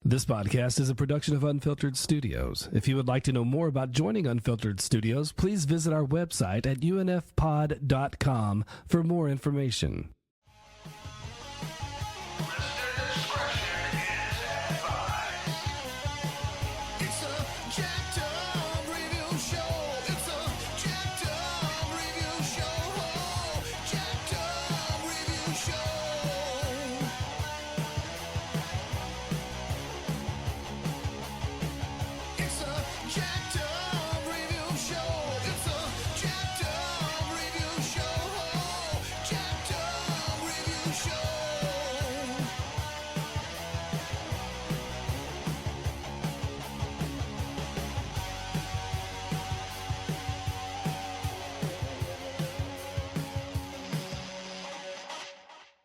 This podcast is a production of Unfiltered Studios. If you would like to know more about joining Unfiltered Studios, please visit our website at unfpod.com for more information.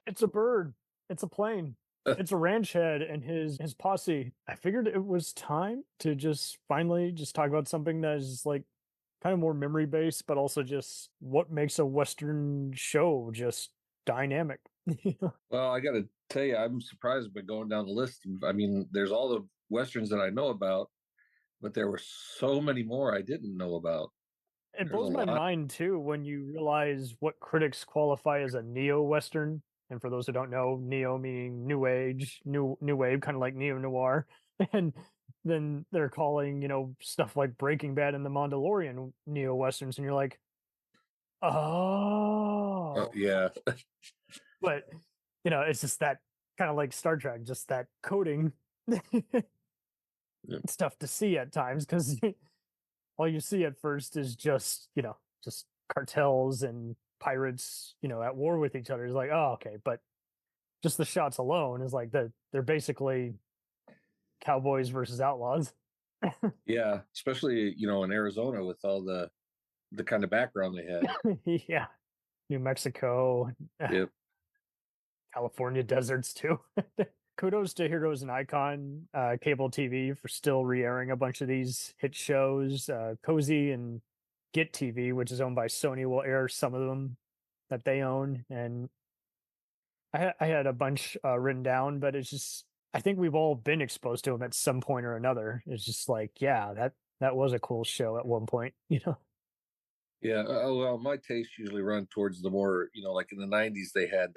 It's a bird. It's a plane. It's a ranch head and his posse. I figured it was time to just finally just talk about something that is like kind of more memory based, but also just what makes a Western show just dynamic. Well, I got to tell you, I'm surprised by going down the list. I mean, there's all the Westerns that I know about, but there were so many more I didn't know about. It blows my mind too when you realize what critics qualify as a neo-Western. And for those who don't know, neo meaning new age, new wave, kind of like neo-noir. And then they're calling, stuff like Breaking Bad and The Mandalorian neo-Westerns. And you're like, oh. Yeah. But, it's just that kind of like Star Trek, just that coding. It's tough to see at times because all you see at first is just cartels and pirates, at war with each other. Is like, oh, okay. But just the shots alone is like they're basically cowboys versus outlaws. Yeah. Especially, in Arizona with all the kind of background they had. Yeah. New Mexico. Yep. California deserts too. Kudos to Heroes and Icon cable TV for still re-airing a bunch of these hit shows. Cozy and Get TV, which is owned by Sony, will air some of them that they own. And I had a bunch written down, but it's just, I think we've all been exposed to them at some point or another. It's just like, yeah, that was a cool show at one point, Yeah. Well, my tastes usually run towards the more, like in the 90s, they had,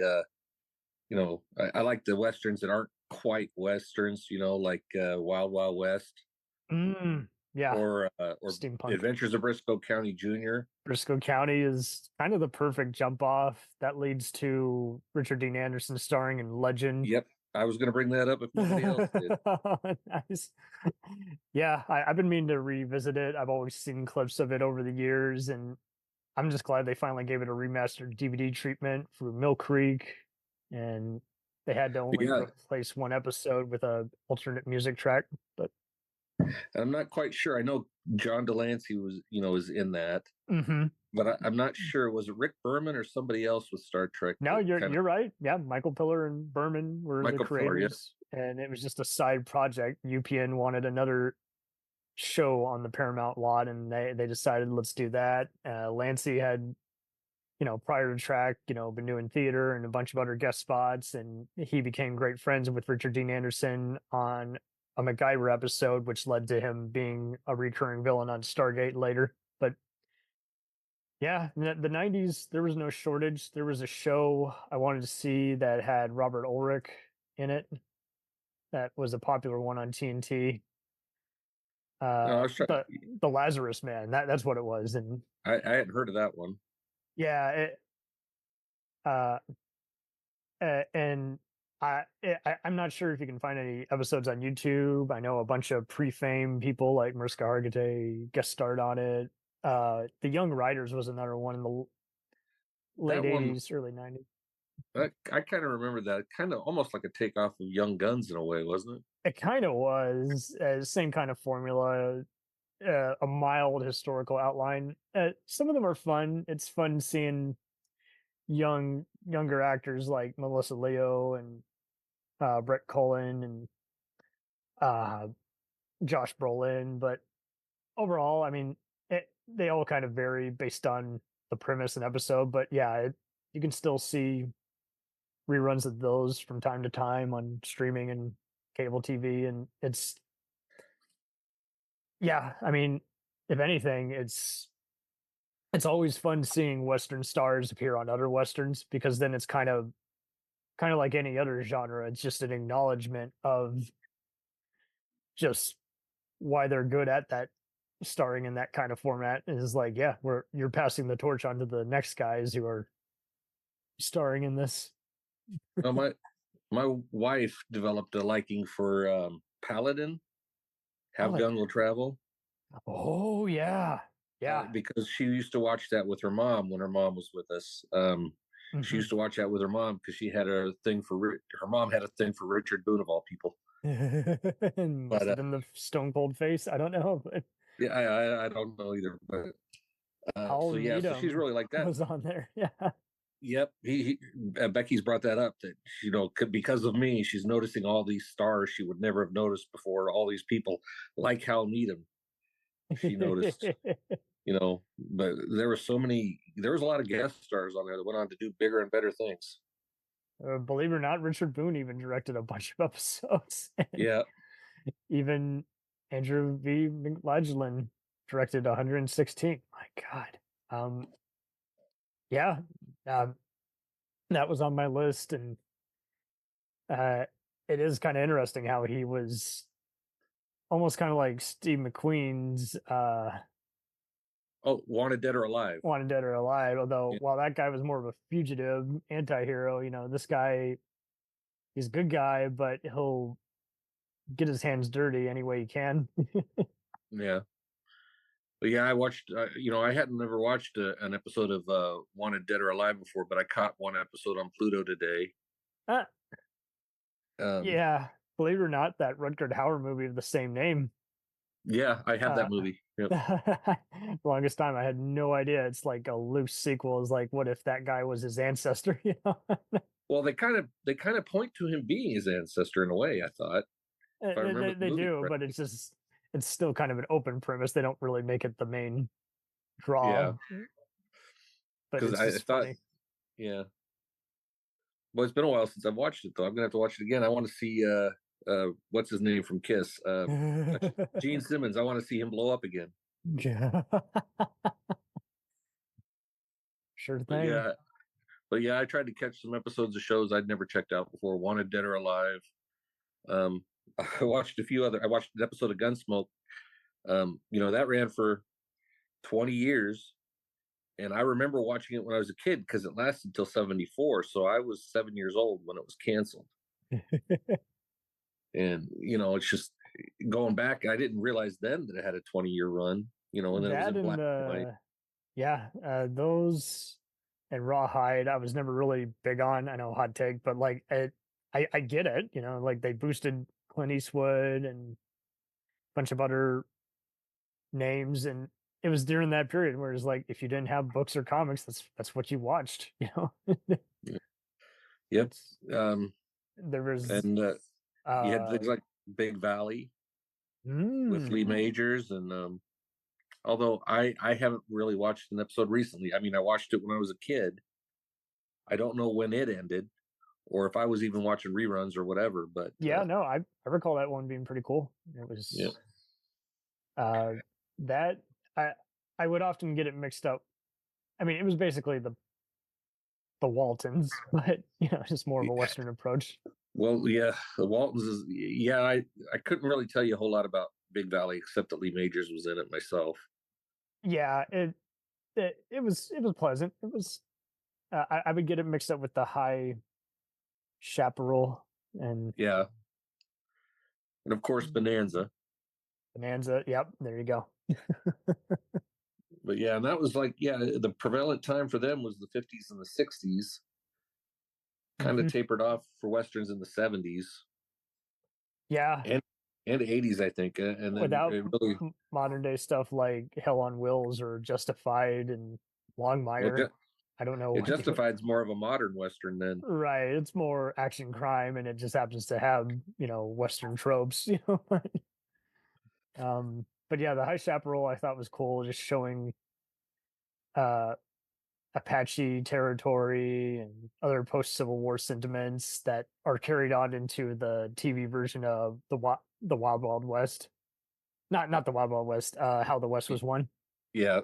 I like the Westerns that aren't quite Westerns, like Wild Wild West. Yeah. Or Steampunk. Adventures of Briscoe County Jr. Briscoe County is kind of the perfect jump off. That leads to Richard Dean Anderson starring in Legend. Yep. I was going to bring that up if nobody else did. Nice. Yeah, I've been meaning to revisit it. I've always seen clips of it over the years, and I'm just glad they finally gave it a remastered DVD treatment for Mill Creek, and they had to only replace one episode with a alternate music track, but I'm not quite sure. I know John Delancey was, is in that, but I'm not sure. Was it Rick Berman or somebody else with Star Trek? No, you're right. Yeah, Michael Piller and Berman were the creators, and it was just a side project. UPN wanted another show on the Paramount lot, and they decided let's do that. Lancey had, prior to Track, been doing theater and a bunch of other guest spots, and he became great friends with Richard Dean Anderson on a MacGyver episode, which led to him being a recurring villain on Stargate later. But yeah, in the 90s, there was no shortage. There was a show I wanted to see that had Robert Ulrich in it. That was a popular one on TNT. The Lazarus Man, that's what it was. And I hadn't heard of that one. Yeah. And I'm not sure if you can find any episodes on YouTube. I know a bunch of pre-fame people like Mariska Hargitay guest starred on it. The Young Riders was another one in the late 80s, early 90s. I kind of remember that. Kind of almost like a takeoff of Young Guns in a way, wasn't it? It kind of was. Same kind of formula. A mild historical outline. Some of them are fun. It's fun seeing younger actors like Melissa Leo and Brett Cullen and Josh Brolin, but overall, I mean, they all kind of vary based on the premise and episode. But yeah, you can still see reruns of those from time to time on streaming and cable TV, and yeah, I mean, if anything, it's always fun seeing Western stars appear on other Westerns because then it's kind of like any other genre. It's just an acknowledgement of just why they're good at that starring in that kind of format. Is like, yeah, you're passing the torch on to the next guys who are starring in this. No, my wife developed a liking for Paladin. Have Like, Gun Will Travel. oh yeah, yeah. Because she used to watch that with her mom when her mom was with us. She used to watch that with her mom because she had a thing for her mom had a thing for Richard Boone of all people. And must But have been the Stone Cold Face. I don't know, but yeah, I don't know either. But I'll so yeah, Meet so she's 'Em really like that. was on there. Yeah. Yep, Becky's brought that up that because of me, she's noticing all these stars she would never have noticed before. All these people like Hal Needham, she noticed. But there was a lot of guest stars on there that went on to do bigger and better things. Believe it or not, Richard Boone even directed a bunch of episodes. Yeah. Even Andrew V. McLaughlin directed 116. My God. Yeah. Um, that was on my list, and uh, it is kind of interesting how he was almost kind of like Steve McQueen's Oh, Wanted Dead or Alive. Wanted Dead or Alive. Although, Yeah. while that guy was more of a fugitive anti-hero, this guy, he's a good guy, but he'll get his hands dirty any way he can. Yeah. But yeah, I watched, I hadn't never watched an episode of Wanted Dead or Alive before, but I caught one episode on Pluto today. uh, Um, yeah, believe it or not, that Rutger Hauer movie of the same name. yeah, I have that movie. Yep. Longest time I had no idea. It's like a loose sequel. Is like, what if that guy was his ancestor? Well, they kind of point to him being his ancestor in a way, I thought. If I remember They the movie do, but correctly. it's still kind of an open premise. They don't really make it the main draw. Yeah. But Because it's I just thought, funny. yeah. Well, it's been a while since I've watched it, though. I'm gonna have to watch it again. I want to see what's his name from Kiss, Gene Simmons. I want to see him blow up again. Yeah. Sure But thing. yeah, I tried to catch some episodes of shows I'd never checked out before. Wanted Dead or Alive. I watched I watched an episode of Gunsmoke. That ran for 20 years. And I remember watching it when I was a kid because it lasted till 74. So I was 7 years old when it was canceled. And, it's just going back. I didn't realize then that it had a 20-year run, and then it was in black and white. Yeah, those and Rawhide, I was never really big on. I know, hot take, but like I get it. Like they boosted Clint Eastwood and a bunch of other names, and it was during that period where it's like if you didn't have books or comics, that's what you watched. Yep. There was and you had things like Big Valley with Lee Majors, and although I haven't really watched an episode recently. I mean, I watched it when I was a kid. I don't know when it ended, or if I was even watching reruns or whatever. But yeah, no, I recall that one being pretty cool. It was that I would often get it mixed up. I mean, it was basically the Waltons, but just more of a Western approach. Well, yeah, the Waltons is I couldn't really tell you a whole lot about Big Valley except that Lee Majors was in it myself. Yeah, it was pleasant. It was I would get it mixed up with the High Chaparral and and of course Bonanza. Yep, there you go. But yeah, and that was like the prevalent time for them was the 50s and the 60s. Kind of tapered off for westerns in the 70s. Yeah, and 80s, I think, and then without really modern day stuff like Hell on Wheels or Justified and Longmire. I don't know. Justified's more of a modern western then. Right, it's more action crime, and it just happens to have western tropes. But yeah, the High Chaparral I thought was cool, just showing. Apache territory and other post-Civil War sentiments that are carried on into the TV version of the Wild Wild West. Not the Wild Wild West. How the West was won. Yeah.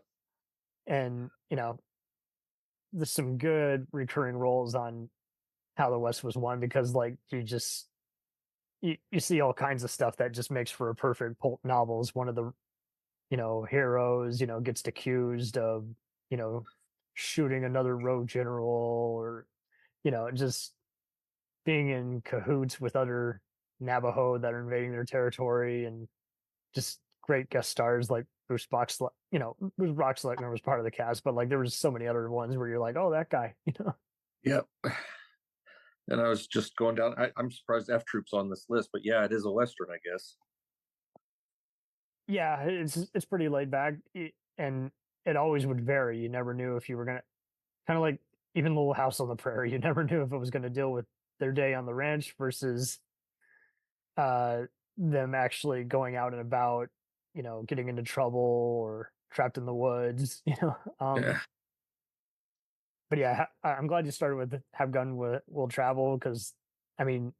And there's some good recurring roles on How the West was won, because like you see all kinds of stuff that just makes for a perfect pulp novels. One of the heroes gets accused of shooting another rogue general, or just being in cahoots with other Navajo that are invading their territory, and just great guest stars like Bruce Boxleitner. Bruce Boxleitner was part of the cast, but like there was so many other ones where you're like, oh, that guy. Yep. And I was just going down. I'm surprised F Troop's on this list, but yeah, it is a Western, I guess. Yeah, it's pretty laid back, and it always would vary. You never knew if you were gonna, kind of like even Little House on the Prairie. You never knew if it was going to deal with their day on the ranch versus uh, them actually going out and about, getting into trouble or trapped in the woods. Yeah. But yeah, I'm glad you started with Have Gun Will Travel, because I mean,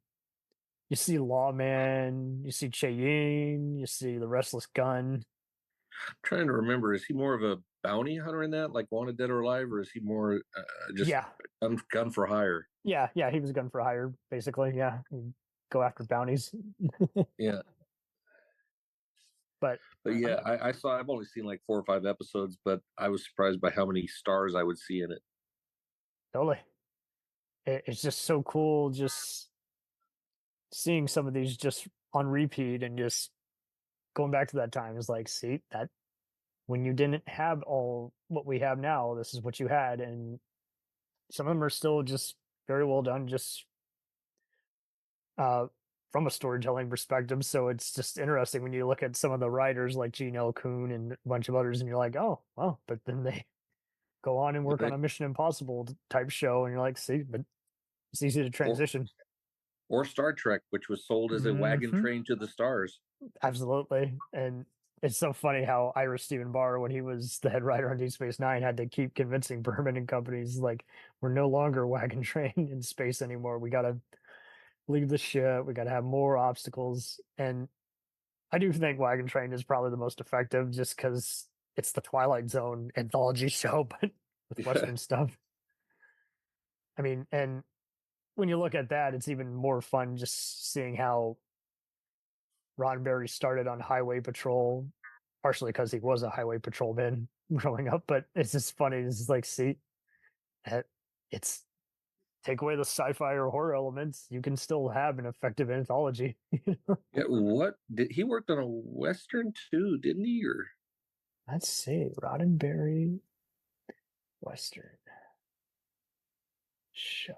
you see Lawman, you see Cheyenne, you see the Restless Gun. I'm trying to remember, is he more of a bounty hunter in that, like Wanted Dead or Alive, or is he more just gun for hire? Yeah, he was a gun for hire, basically. Yeah, he'd go after bounties. Yeah. But yeah, I've only seen like 4 or 5 episodes, but I was surprised by how many stars I would see in it. Totally. It's just so cool just seeing some of these just on repeat, and just going back to that time is like, see, that when you didn't have all what we have now, this is what you had. And some of them are still just very well done, just from a storytelling perspective. So it's just interesting when you look at some of the writers like Gene L. Coon and a bunch of others, and you're like, oh, well, but then they go on and work on a Mission Impossible type show, and you're like, see, but it's easy to transition. Or Star Trek, which was sold as a wagon train to the stars. Absolutely. And it's so funny how Ira Stephen Barr, when he was the head writer on Deep Space Nine, had to keep convincing Berman and companies, like, we're no longer wagon train in space anymore. We got to leave the ship. We got to have more obstacles. And I do think Wagon Train is probably the most effective, just because it's the Twilight Zone anthology show, but with Western stuff. I mean, and when you look at that, it's even more fun just seeing how Roddenberry started on Highway Patrol, partially because he was a Highway Patrolman growing up. But it's just funny. It's like, see, it's take away the sci-fi or horror elements, you can still have an effective anthology. Yeah, what did he worked on a Western too, didn't he? Or let's see, Roddenberry Western show.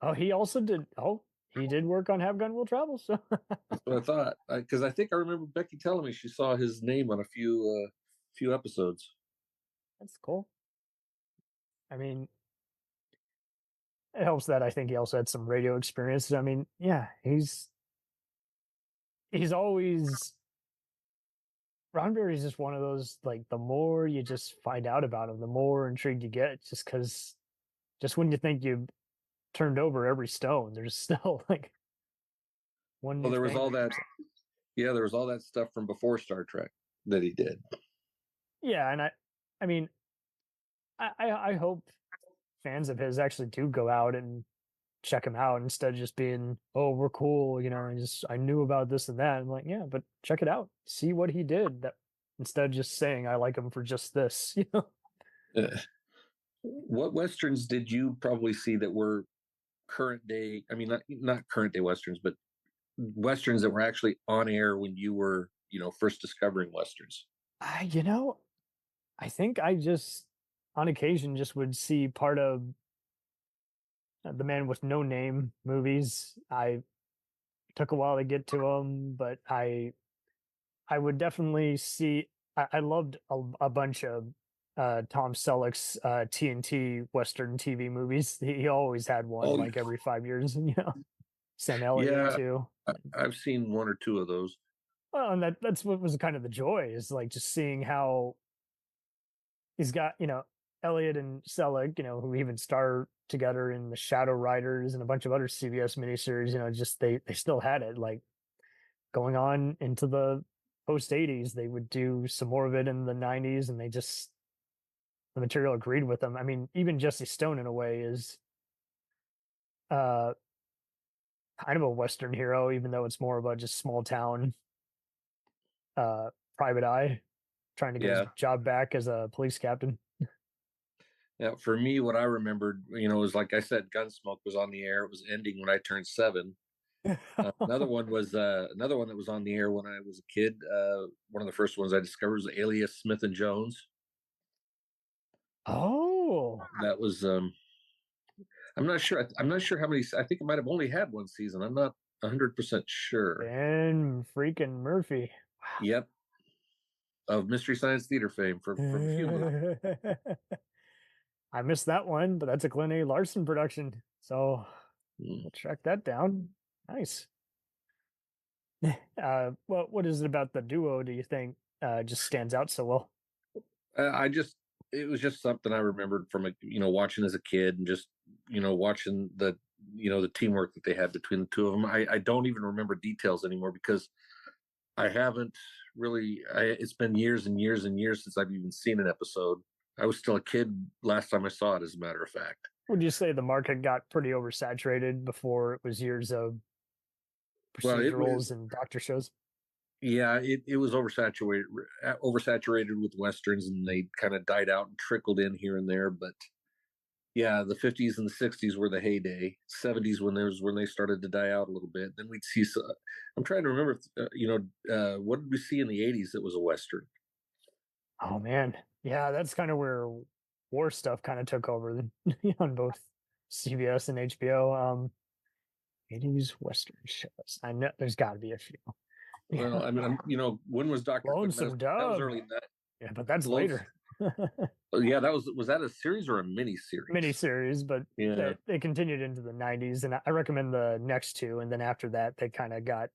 Oh, he also did. Oh, he did work on Have Gun Will Travel. So that's what I thought, because I think I remember Becky telling me she saw his name on a few episodes. That's cool. I mean, it helps that I think he also had some radio experience. I mean, yeah, he's always, Roddenberry is just one of those, like, the more you just find out about him, the more intrigued you get, just because just when you think you've turned over every stone, there's still like one. Well, there was all that. Yeah, there was all that stuff from before Star Trek that he did. Yeah, and I mean, I hope fans of his actually do go out and check him out, instead of just being, oh, we're cool, and just, I knew about this and that. I'm like, yeah, but check it out, see what he did, that instead of just saying I like him for just this. What Westerns did you probably see that were current day? I mean, not current day Westerns, but Westerns that were actually on air when you were, first discovering Westerns. I think I just, on occasion, just would see part of the Man with No Name movies. I took a while to get to them, but I would definitely see. I loved a bunch of Tom Selleck's TNT Western TV movies. He always had one, like every 5 years. Sam Elliott too. I've seen 1 or 2 of those. Well, and that's what was kind of the joy, is like just seeing how he's got, Elliot and Selig, who even star together in the Shadow Riders and a bunch of other CBS miniseries, just they still had it. Like going on into the post 80s, they would do some more of it in the 90s, and the material agreed with them. I mean, even Jesse Stone in a way is uh kind of a Western hero, even though it's more about just small town private eye trying to get his job back as a police captain. Yeah, for me, what I remembered, was like I said, Gunsmoke was on the air. It was ending when I turned 7. Another one that was on the air when I was a kid. One of the first ones I discovered was Alias Smith and Jones. Oh, that was. I'm not sure. I'm not sure how many. I think it might have only had one season. I'm not 100% sure. Ben freaking Murphy. Wow. Yep. Of Mystery Science Theater fame from a few of them. I missed that one, but that's a Glenn A. Larson production. So we'll track that down. Nice. What is it about the duo do you think just stands out so well? It was just something I remembered from watching as a kid, and just watching the the teamwork that they had between the two of them. I don't even remember details anymore because I haven't really. It's been years and years and years since I've even seen an episode. I was still a kid last time I saw it, as a matter of fact. Would you say the market got pretty oversaturated before it was years of procedurals and doctor shows? Yeah, it was oversaturated with Westerns, and they kind of died out and trickled in here and there. But yeah, the 50s and the 60s were the heyday. 70s when they started to die out a little bit. Then we'd see. I'm trying to remember, what did we see in the 80s that was a Western? Oh man, yeah, that's kind of where war stuff kind of took over on both CBS and HBO. 80s Western shows. I know there's got to be a few. Well, I mean, when was Dr. Lonesome Dove? That was early. Yeah, but that's later. Yeah, was that a series or a mini series? Mini series, but yeah, they continued into the 90s, and I recommend the next two, and then after that, they kind of got.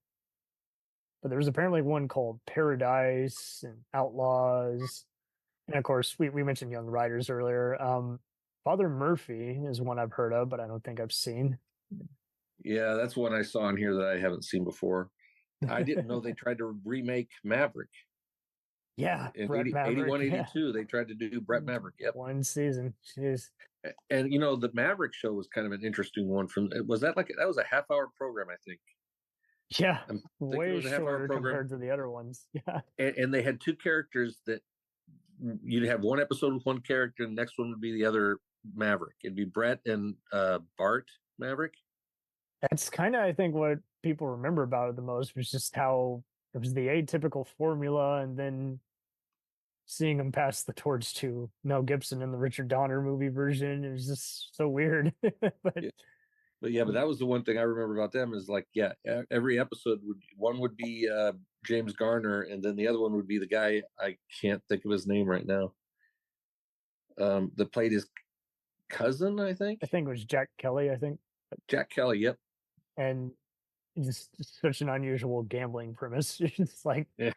But there was apparently one called Paradise and Outlaws, and of course, we mentioned Young Riders earlier. Father Murphy is one I've heard of, but I don't think I've seen. Yeah, that's one I saw in here that I haven't seen before. I didn't know they tried to remake Maverick. Yeah, in 81, 82, they tried to do Brett Maverick. Yep, one season. Jeez. And the Maverick show was kind of an interesting one. That was a half-hour program, I think. Yeah, way shorter compared to the other ones. Yeah, and they had two characters that you'd have one episode with one character, and the next one would be the other Maverick. It'd be Brett and Bart Maverick. That's kind of, I think, what people remember about it the most was just how it was the atypical formula, and then seeing him pass the torch to Mel Gibson in the Richard Donner movie version. It was just so weird. But that was the one thing I remember about them is every episode would be James Garner, and then the other one would be the guy, I can't think of his name right now, that played his cousin. I think it was Jack Kelly. Jack Kelly. Yep. And just such an unusual gambling premise. It's like, yeah.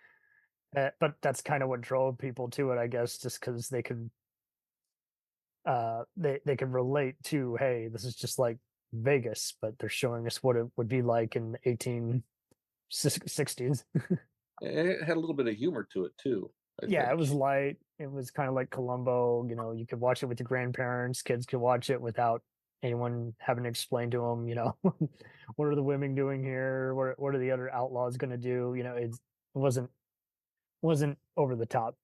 But that's kind of what drove people to it, I guess, just because they could they could relate to, hey, this is just like Vegas, but they're showing us what it would be like in the 1860s. It had a little bit of humor to it too. I think. It was light. It was kind of like Columbo. You could watch it with your grandparents. Kids could watch it without anyone having to explain to them, what are the women doing here? What are the other outlaws going to do? It wasn't over the top.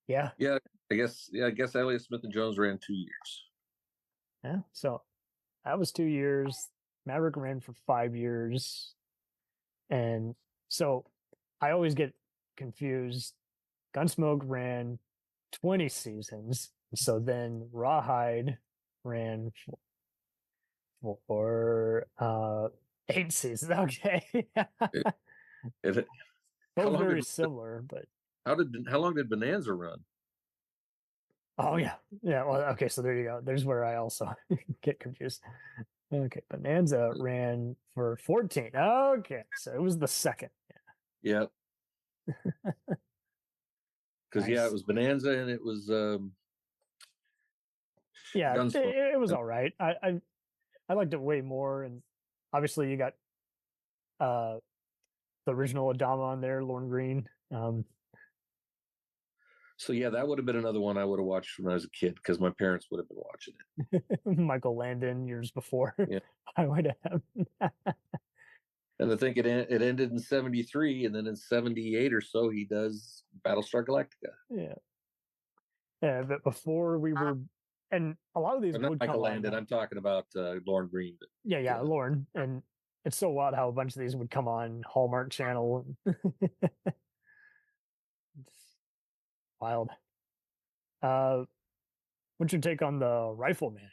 Yeah. Yeah. I guess Elliot Smith and Jones ran 2 years. Yeah. So that was 2 years. Maverick ran for 5 years. And so I always get confused. Gunsmoke ran 20 seasons. So then Rawhide ran for 8 seasons. Okay. Both very similar, but how long did Bonanza run? Oh yeah. Well, okay, so there you go. There's where I also get confused. Okay, Bonanza ran for 14. Okay, so it was the second. Yeah. Because Nice. it was Bonanza and it was Yeah, Gunsmoke. it was all right. I liked it way more, and obviously you got the original Adama on there, Lorne Green. So yeah, that would have been another one I would have watched when I was a kid because my parents would have been watching it. Michael Landon years before. Yeah. I would have. And I think it ended in 73, and then in 78 or so he does Battlestar Galactica. Yeah, but before we were, and a lot of these not would Michael come Landon. on. I'm talking about Lorne Green. But, yeah, Lorne. And it's so wild how a bunch of these would come on Hallmark Channel. It's wild. What's your take on the Rifleman?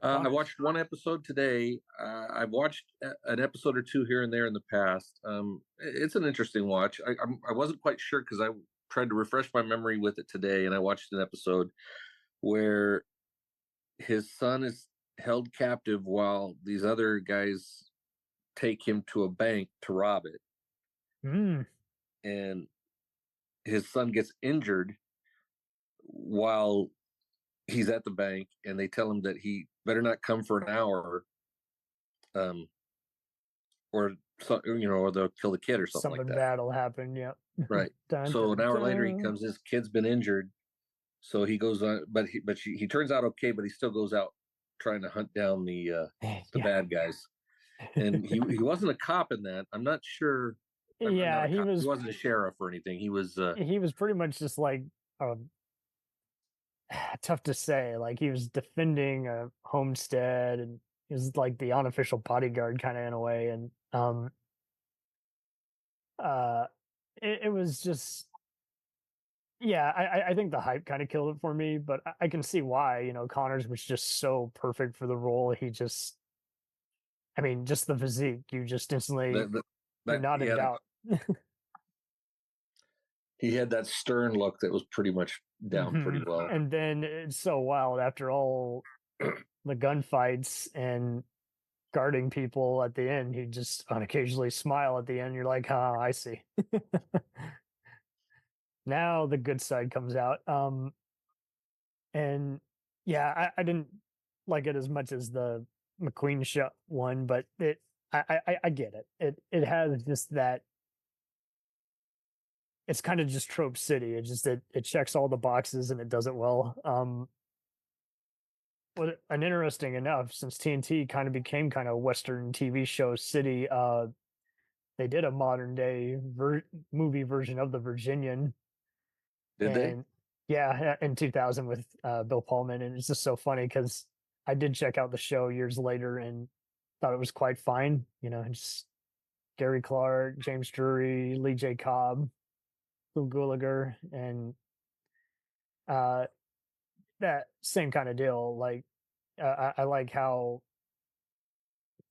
I watched one episode today. I've watched an episode or two here and there in the past. It's an interesting watch. I wasn't quite sure because I tried to refresh my memory with it today, and I watched an episode where his son is held captive while these other guys take him to a bank to rob it. And his son gets injured while he's at the bank, and they tell him that he better not come for an hour, or so, or they'll kill the kid or something like that. Bad will happen. Yeah. Right. So an hour later, he comes. His kid's been injured, so he goes on. But he turns out okay. But he still goes out trying to hunt down the bad guys. And he wasn't a cop in that. I'm not sure. Yeah, he wasn't a sheriff or anything. He was pretty much just like tough to say. Like he was defending a homestead, and he was like the unofficial bodyguard kind of in a way. And it was just, yeah, I think the hype kind of killed it for me, but I can see why. Connors was just so perfect for the role. He just, I mean, just the physique, you just instantly, you're not in doubt. He had that stern look that was pretty much down pretty well. And then it's so wild after all the gunfights and guarding people at the end, he just occasionally smile at the end. You're like, oh, I see. Now the good side comes out. And yeah, I didn't like it as much as the McQueen show one, but I get it. It has just that. It's kind of just trope city. It checks all the boxes and it does it well. But an interesting enough, since TNT kind of became kind of Western TV show city, they did a modern day movie version of The Virginian. Did they? Yeah, in 2000 with Bill Pullman, and it's just so funny because I did check out the show years later and thought it was quite fine. Just Gary Clark, James Drury, Lee J. Cobb, Lou Gallagher, and that same kind of deal. Like I like how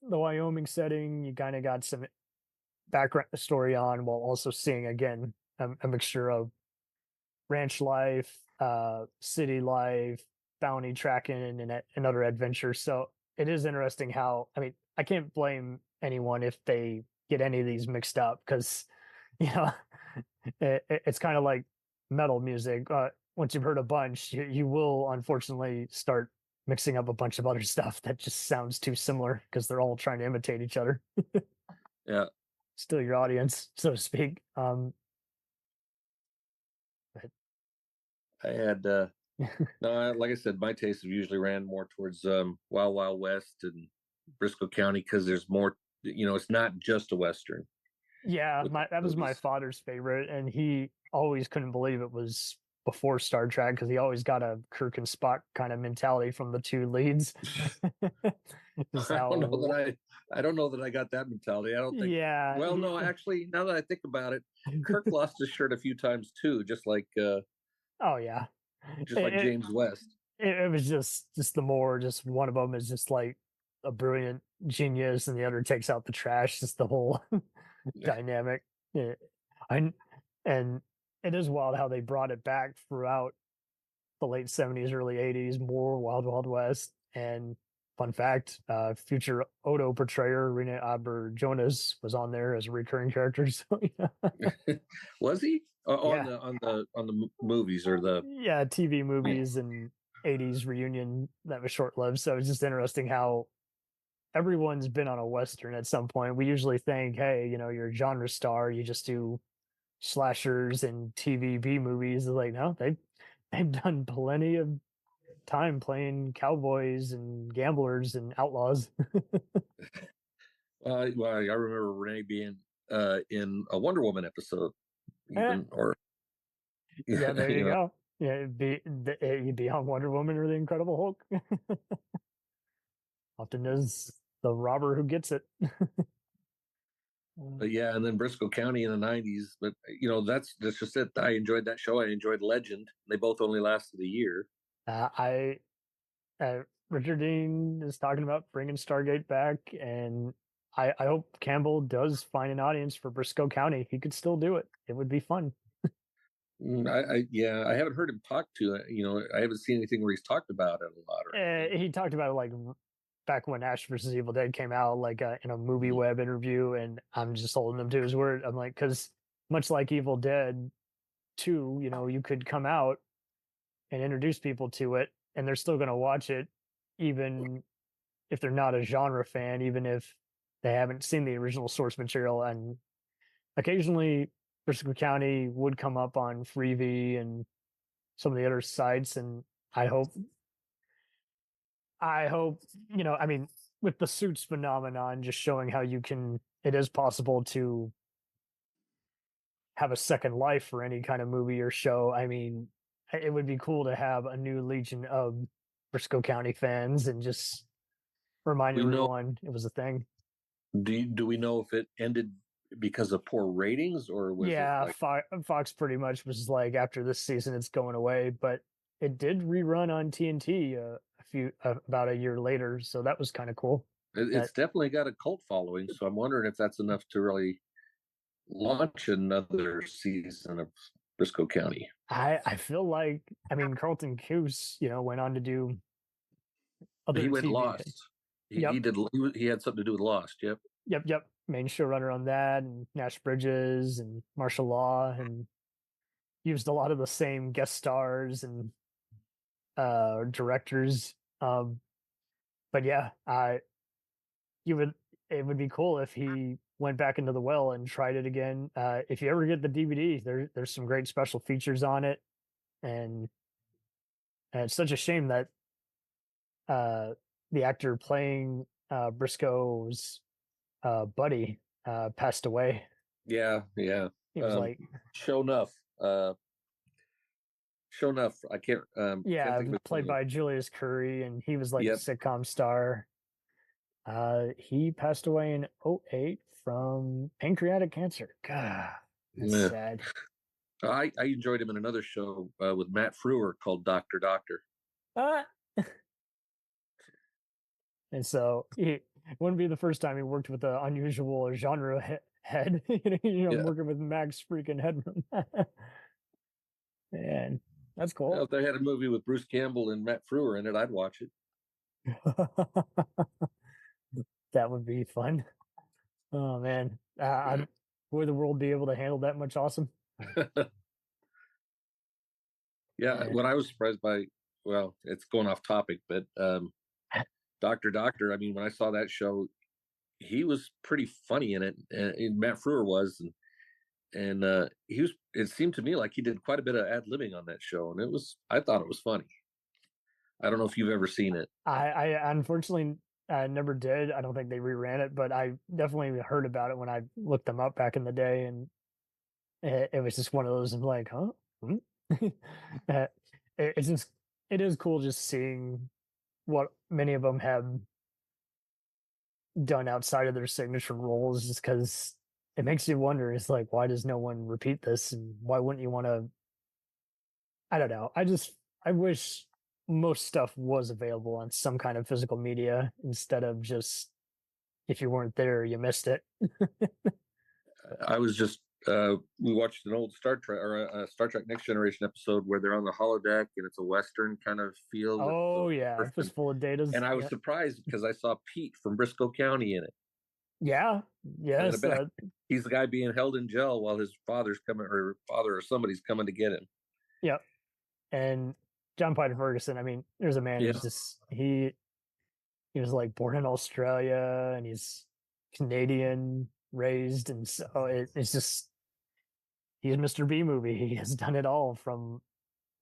the Wyoming setting, you kind of got some background story on while also seeing again a mixture of ranch life, city life, bounty tracking, and other adventures. So it is interesting how, I mean, I can't blame anyone if they get any of these mixed up because, it's kind of like metal music. Once you've heard a bunch, you will unfortunately start mixing up a bunch of other stuff that just sounds too similar because they're all trying to imitate each other. Yeah. Still your audience, so to speak. I had no, like I said, my tastes have usually ran more towards Wild Wild West and Briscoe County because there's more. It's not just a Western. Yeah, that was my father's favorite, and he always couldn't believe it was before Star Trek because he always got a Kirk and Spock kind of mentality from the two leads. I don't know that I got that mentality. I don't think. Yeah. Well, no, actually, now that I think about it, Kirk lost his shirt a few times too, just like. Oh yeah. Just like James West. It was just the more, just one of them is just like a brilliant genius, and the other takes out the trash. Just the whole dynamic. Yeah. And it is wild how they brought it back throughout the late 70s, early 80s, more Wild Wild West, and fun fact, future Odo portrayer Rene Jonas was on there as a recurring character. So Was he yeah, on the movies or the yeah, TV movies and 80s reunion that was short lived. So it's just interesting how everyone's been on a Western at some point. We usually think, hey, you're a genre star, you just do slashers and TV B movies. Like, no, they've done plenty of time playing cowboys and gamblers and outlaws. well, I remember Renee being in a Wonder Woman episode, Eh, even or yeah, there you you know. go. Yeah, you'd be on Wonder Woman or the Incredible Hulk. Often is the robber who gets it. But yeah, and then Briscoe County in the '90s. But that's just it. I enjoyed that show. I enjoyed Legend. They both only lasted a year. I Richard Dean is talking about bringing Stargate back, and I hope Campbell does find an audience for Briscoe County. He could still do it. It would be fun. I haven't heard him talk to it. I haven't seen anything where he's talked about it a lot. He talked about it like back when Ash versus Evil Dead came out, like in a movie web interview, and I'm just holding him to his word. I'm like, because much like Evil Dead 2, you could come out and introduce people to it, and they're still going to watch it, even if they're not a genre fan, even if they haven't seen the original source material. And occasionally, Briscoe County would come up on Freevee and some of the other sites, and I hope, I mean, with the Suits phenomenon, just showing how it is possible to have a second life for any kind of movie or show. I mean, it would be cool to have a new legion of Briscoe County fans and just remind everyone it was a thing. Do we know if it ended because of poor ratings, or was it like... Fox pretty much was like, after this season it's going away, but it did rerun on TNT about a year later, so that was kind of cool. It's definitely got a cult following, so I'm wondering if that's enough to really launch another season of Briscoe County. I feel like, I mean, Carlton Cuse, went on to do other he went TV. Lost. He had something to do with Lost. Yep. Main showrunner on that, and Nash Bridges and Martial Law, and used a lot of the same guest stars and directors. But yeah, it would be cool if he went back into the well and tried it again. If you ever get the DVD, there's some great special features on it, and it's such a shame that the actor playing Briscoe's buddy passed away. Yeah. He was like Show enough. I can't. Played by Julius Curry, and he was like a sitcom star. He passed away in 2008 from pancreatic cancer. God, that's sad. I enjoyed him in another show with Matt Frewer called Dr. Doctor. And so it wouldn't be the first time he worked with an unusual genre head. Working with Max freaking Headroom. Man, that's cool. Well, if they had a movie with Bruce Campbell and Matt Frewer in it, I'd watch it. That would be fun. Oh man, would the world be able to handle that much awesome? What I was surprised by, well, it's going off topic, but Dr. Doctor, I mean, when I saw that show, he was pretty funny in it, and Matt Frewer was, and he was. It seemed to me like he did quite a bit of ad-libbing on that show, and I thought it was funny. I don't know if you've ever seen it. I unfortunately never did. I don't think they reran it, but I definitely heard about it when I looked them up back in the day, and it was just one of those of like, huh? It is cool just seeing what many of them have done outside of their signature roles, just because it makes you wonder. It's like, why does no one repeat this, and why wouldn't you want to? I don't know. I wish most stuff was available on some kind of physical media instead of just, if you weren't there, you missed it. I was just we watched an old Star Trek or a Star Trek Next Generation episode where they're on the holodeck and it's a Western kind of feel. Oh yeah, it was full of datas. And I was surprised because I saw Pete from Briscoe County in it. Yeah. Yes. He's the guy being held in jail while his father or somebody's coming to get him. Yep. And John Piper Ferguson, I mean, there's a man who's just he was like born in Australia and he's Canadian raised, and so it's just he's Mr. B movie. He has done it all from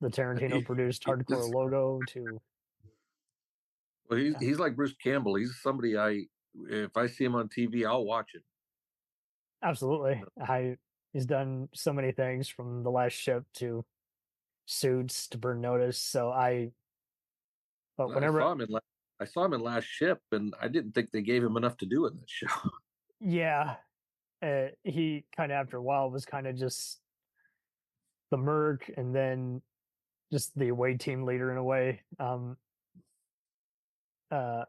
the Tarantino produced Hardcore Logo to. Well, he's like Bruce Campbell. He's somebody if I see him on TV, I'll watch it. Absolutely, he's done so many things from The Last Ship to Suits to Burn Notice. So but whenever I saw him in Last Ship, and I didn't think they gave him enough to do in that show. Yeah, he kind of after a while was kind of just the merc, and then just the away team leader in a way. But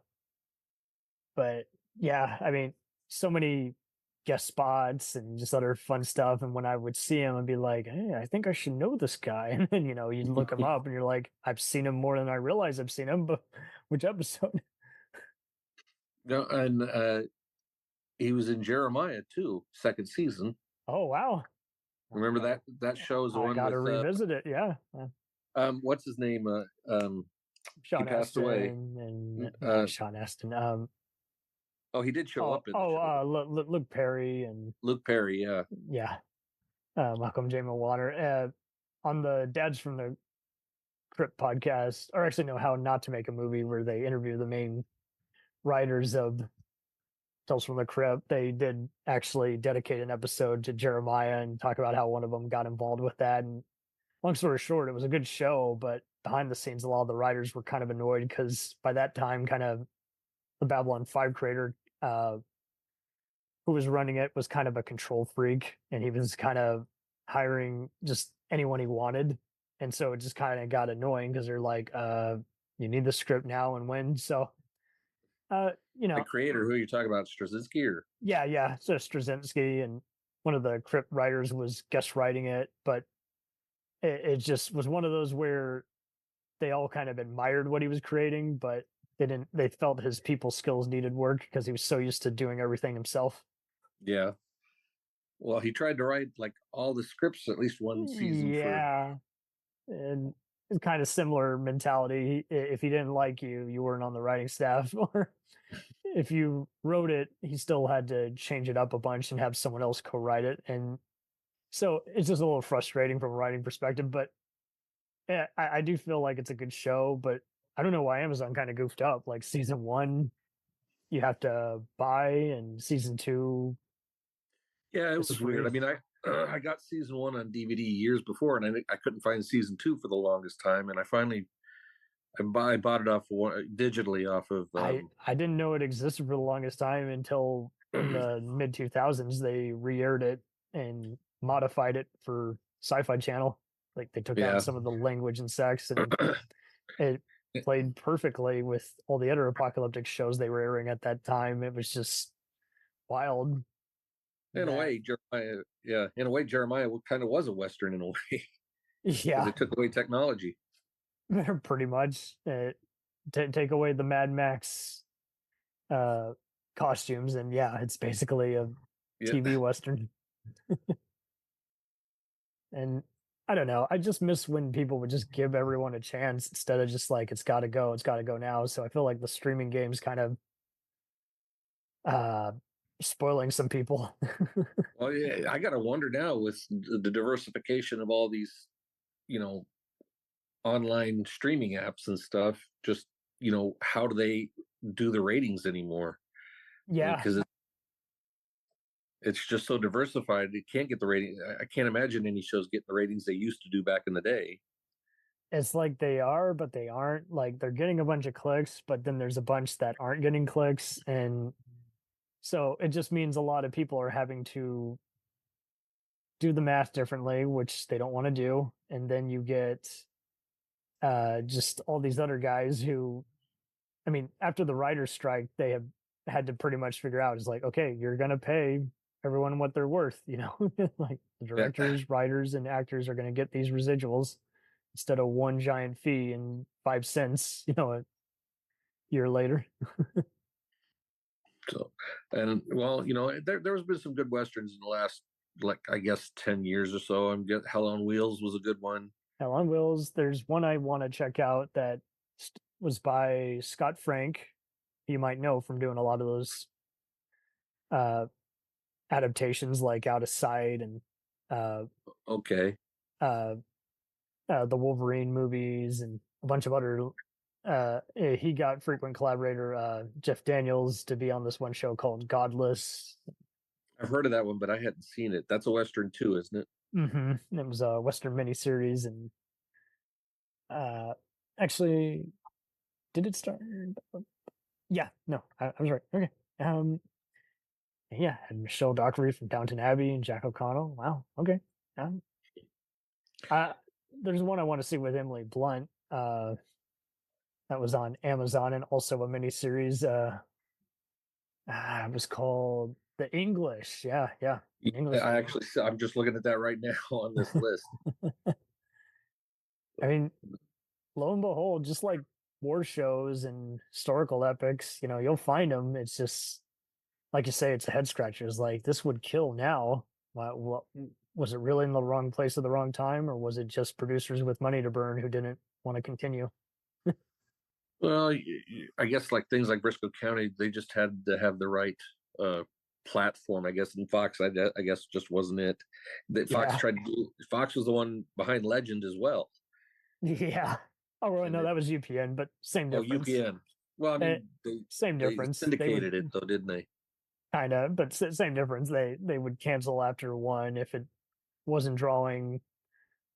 yeah, I mean, so many guest spots and just other fun stuff. And when I would see him, I'd be like, "Hey, I think I should know this guy." And then you look him up, and you're like, "I've seen him more than I realize I've seen him." But which episode? No, and he was in Jeremiah too, second season. Oh wow! Remember that show's the one. I gotta revisit it. Yeah. What's his name? Sean Astin away. And Sean Astin. Oh, he did show up in. Luke Perry and Luke Perry. Yeah. Yeah. Malcolm J. Water. On the Dads from the Crypt podcast, or actually no, How Not to Make a Movie, where they interview the main writers of Tales from the Crypt. They did actually dedicate an episode to Jeremiah and talk about how one of them got involved with that. And long story short, it was a good show, but behind the scenes, a lot of the writers were kind of annoyed because by that time, kind of the Babylon 5 creator who was running it was kind of a control freak, and he was kind of hiring just anyone he wanted. And so it just kind of got annoying because they're like, you need the script now and when. So, the creator, who are you talking about, Straczynski or? Yeah. So Straczynski, and one of the Crypt writers was guest writing it, but it just was one of those where they all kind of admired what he was creating, but they felt his people skills needed work because he was so used to doing everything himself. Yeah. Well, he tried to write like all the scripts at least one season. Yeah. And it's kind of similar mentality. If he didn't like you weren't on the writing staff, or if you wrote it, he still had to change it up a bunch and have someone else co-write it. And so it's just a little frustrating from a writing perspective, but yeah, I do feel like it's a good show, but I don't know why Amazon kind of goofed up. Like season 1, you have to buy, and season 2. Yeah, it was weird. I mean, I got season 1 on DVD years before, and I couldn't find season 2 for the longest time, and I finally I bought it digitally off of. I didn't know it existed for the longest time until in the mid 2000s they re-aired it and modified it for Sci-Fi Channel. Like they took out some of the language and sex, and it played perfectly with all the other apocalyptic shows they were airing at that time. It was just wild. In a way, Jeremiah kind of was a Western in a way. Yeah. They took away technology. Pretty much. Take away the Mad Max costumes, and it's basically a TV Western. And I don't know. I just miss when people would just give everyone a chance instead of just like, it's got to go now. So I feel like the streaming game's kind of spoiling some people. Well, yeah, I got to wonder now with the diversification of all these, online streaming apps and stuff, just, how do they do the ratings anymore? Yeah. Because it's just so diversified. It can't get the rating. I can't imagine any shows getting the ratings they used to do back in the day. It's like they are, but they aren't. Like they're getting a bunch of clicks, but then there's a bunch that aren't getting clicks. And so it just means a lot of people are having to do the math differently, which they don't want to do. And then you get just all these other guys who, I mean, after the writer's strike, they have had to pretty much figure out, it's like, okay, you're going to pay everyone what they're worth, like the directors, writers, and actors are going to get these residuals instead of one giant fee and 5 cents, a year later. So, and well, there's been some good westerns in the last, like, I guess 10 years or so. Hell on Wheels was a good one. Hell on Wheels. There's one I want to check out that was by Scott Frank. You might know from doing a lot of those adaptations like Out of Sight and okay, the Wolverine movies and a bunch of other. He got frequent collaborator Jeff Daniels to be on this one show called Godless. I've heard of that one, but I hadn't seen it. That's a western too, isn't it? Mm-hmm. It was a western miniseries, and actually, did it start? Yeah, no, I was right. Okay. Yeah, and Michelle Dockery from Downton Abbey and Jack O'Connell. Wow. Okay. There's one I want to see with Emily Blunt. That was on Amazon and also a miniseries. It was called The English. Yeah. English. I'm just looking at that right now on this list. I mean, lo and behold, just like war shows and historical epics, you'll find them. It's just, like you say, it's a head scratcher. It's like, this would kill now. What was it really in the wrong place at the wrong time, or was it just producers with money to burn who didn't want to continue? Well, I guess like things like Briscoe County, they just had to have the right platform, I guess. And Fox, I guess, just wasn't it. That Fox tried to do. Fox was the one behind Legend as well. Yeah. Oh, well, no, that was UPN, but same difference. Oh, UPN. Well, I mean, same difference. They syndicated it, though, didn't they? Kind of, but same difference. They would cancel after one if it wasn't drawing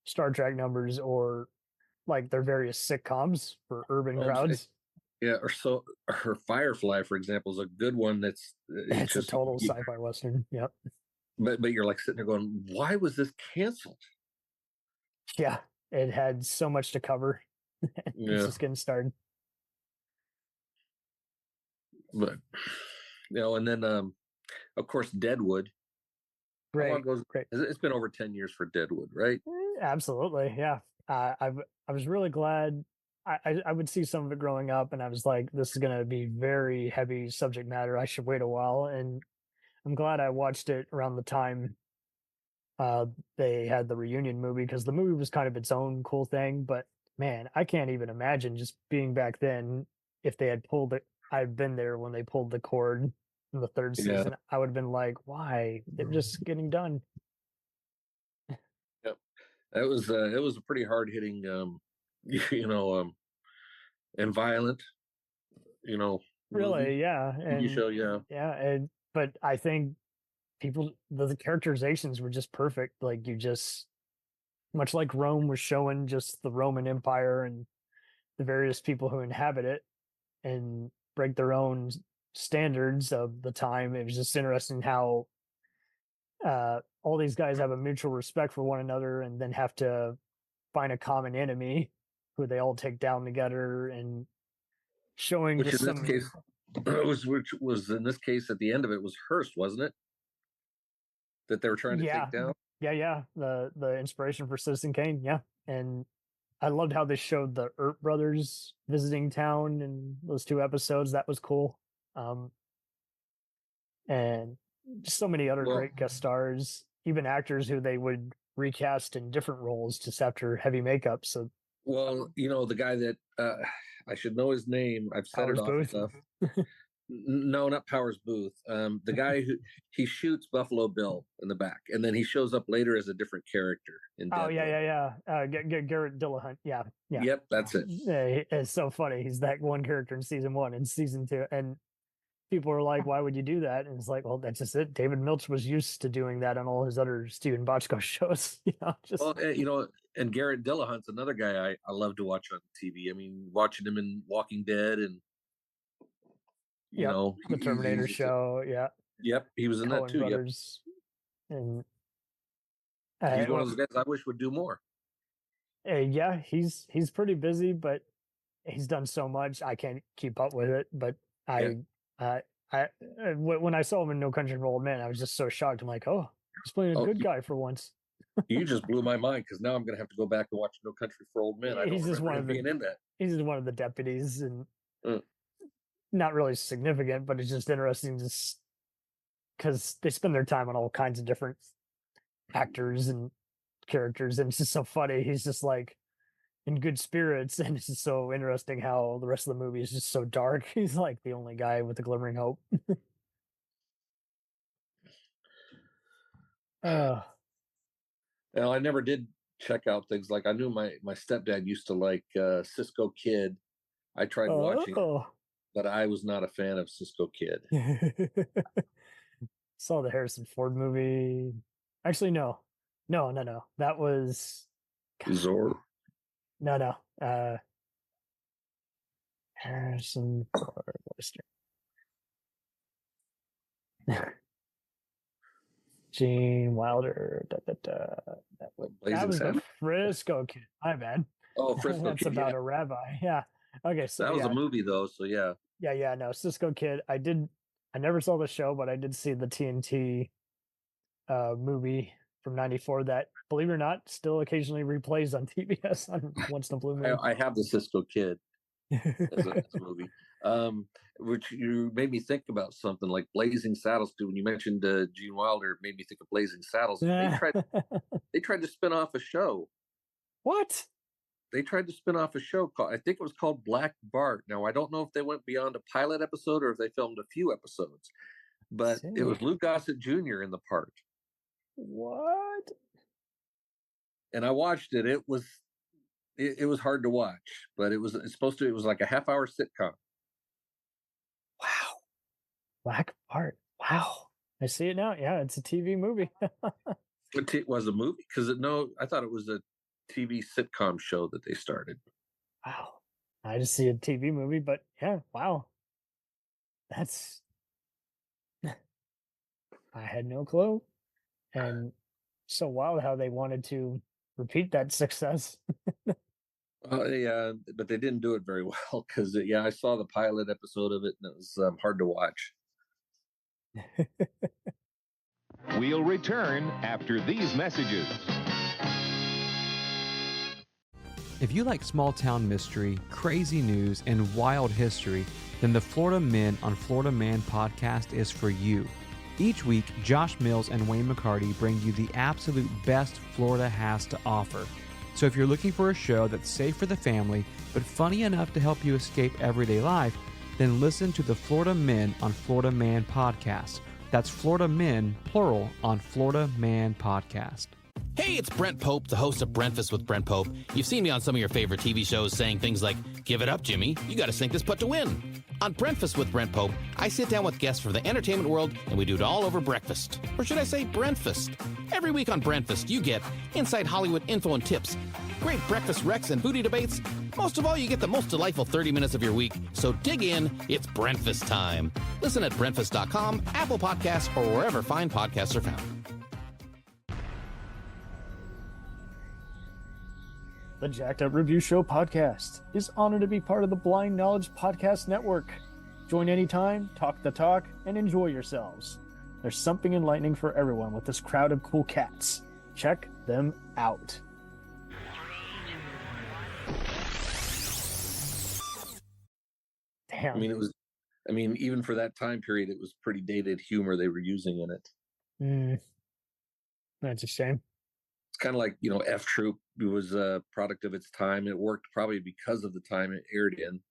Star Trek numbers or like their various sitcoms for urban crowds. Yeah, or Firefly, for example, is a good one. It's just a total sci-fi western. Yep. But you're like sitting there going, why was this canceled? Yeah, it had so much to cover. It's just getting started. But and then of course Deadwood. Great. It's been over 10 years for Deadwood, right? Absolutely, yeah. I was really glad. I would see some of it growing up, and I was like, this is going to be very heavy subject matter. I should wait a while, and I'm glad I watched it around the time they had the reunion movie, because the movie was kind of its own cool thing. But man, I can't even imagine just being back then if they had pulled it. I've been there when they pulled the cord in the third season. I would have been like, why? They're just getting done. Yep. It was a pretty hard hitting, and violent, really, movie. Yeah. And show, yeah. But I think the characterizations were just perfect. Like, you just, much like Rome was showing just the Roman Empire and the various people who inhabit it and break their own standards of the time. It was just interesting how all these guys have a mutual respect for one another and then have to find a common enemy who they all take down together, and showing which in this case at the end of it was Hearst, wasn't it? That they were trying to take down. Yeah. The inspiration for Citizen Kane. Yeah. And I loved how they showed the Earp brothers visiting town in those 2 episodes. That was cool. And just so many other great guest stars, even actors who they would recast in different roles just after heavy makeup. So, the guy that I should know his name. I've said Powers it off enough. No, not Powers Booth. The guy who he shoots Buffalo Bill in the back, and then he shows up later as a different character in Deadwood. Garrett Dillahunt. Yeah. Yep, that's it. It's so funny. He's that one character in season 1 and season 2, and people are like, "Why would you do that?" And it's like, "Well, that's just it." David Milch was used to doing that on all his other Steven Bochco shows. And Garrett Dillahunt's another guy I love to watch on TV. I mean, watching him in Walking Dead and. The Terminator show. Yep, he was in Coen that too. Brothers. And he's one of those guys I wish would do more. He's pretty busy, but he's done so much I can't keep up with it. But I when I saw him in No Country for Old Men, I was just so shocked. I'm like, oh, he's playing a good guy for once. You just blew my mind because now I'm going to have to go back and watch No Country for Old Men. I don't remember him being in that. He's just one of the deputies, and not really significant, but it's just interesting just because they spend their time on all kinds of different actors and characters, and it's just so funny. He's just like in good spirits, and it's just so interesting how the rest of the movie is just so dark. He's like the only guy with a glimmering hope. Well, I never did check out things like I knew my stepdad used to like Cisco Kid. I tried watching it, but I was not a fan of Cisco Kid. Saw the Harrison Ford movie. Actually, no. That was Zor. No. Harrison Ford. Gene Wilder. That was the Frisco Kid. My bad. Oh, Frisco That's Kid. About a rabbi. Yeah. Okay. So that was a movie though. So yeah. Yeah. No, Cisco Kid. I never saw the show, but I did see the TNT movie from '94 that, believe it or not, still occasionally replays on TBS on Once in a Blue Moon. I have the Cisco Kid as a movie. Which you made me think about something like Blazing Saddles too. When you mentioned Gene Wilder, it made me think of Blazing Saddles. They tried to spin off a show. What? They tried to spin off a show called, I think it was called Black Bart. Now I don't know if they went beyond a pilot episode or if they filmed a few episodes, but it was Lou Gossett Jr. in the part. What? And I watched it. It was hard to watch, but it was like a half-hour sitcom. Wow. Black Bart. Wow. I see it now. Yeah, it's a TV movie. It was a movie? I thought it was a TV sitcom show that they started. Wow. I just see a TV movie, but yeah, wow. That's I had no clue. And so wild how they wanted to repeat that success. Yeah, but they didn't do it very well because I saw the pilot episode of it and it was hard to watch. We'll return after these messages. If you like small town mystery, crazy news, and wild history, then the Florida Men on Florida Man podcast is for you. Each week, Josh Mills and Wayne McCarty bring you the absolute best Florida has to offer. So if you're looking for a show that's safe for the family, but funny enough to help you escape everyday life, then listen to the Florida Men on Florida Man podcast. That's Florida Men, plural, on Florida Man podcast. Hey, it's Brent Pope, the host of Breakfast with Brent Pope. You've seen me on some of your favorite TV shows saying things like, "Give it up, Jimmy. You got to sink this putt to win." On Breakfast with Brent Pope, I sit down with guests from the entertainment world, and we do it all over breakfast. Or should I say Brentfast? Every week on Brentfast, you get inside Hollywood info and tips, great breakfast recs and booty debates. Most of all, you get the most delightful 30 minutes of your week. So dig in. It's Brentfast time. Listen at Brentfast.com, Apple Podcasts, or wherever fine podcasts are found. The Jacked Up Review Show podcast is honored to be part of the Blind Knowledge Podcast Network. Join anytime, talk the talk, and enjoy yourselves. There's something enlightening for everyone with this crowd of cool cats. Check them out. Damn. Even for that time period, it was pretty dated humor they were using in it. That's a shame. It's kind of like, F Troop was a product of its time. It worked probably because of the time it aired in.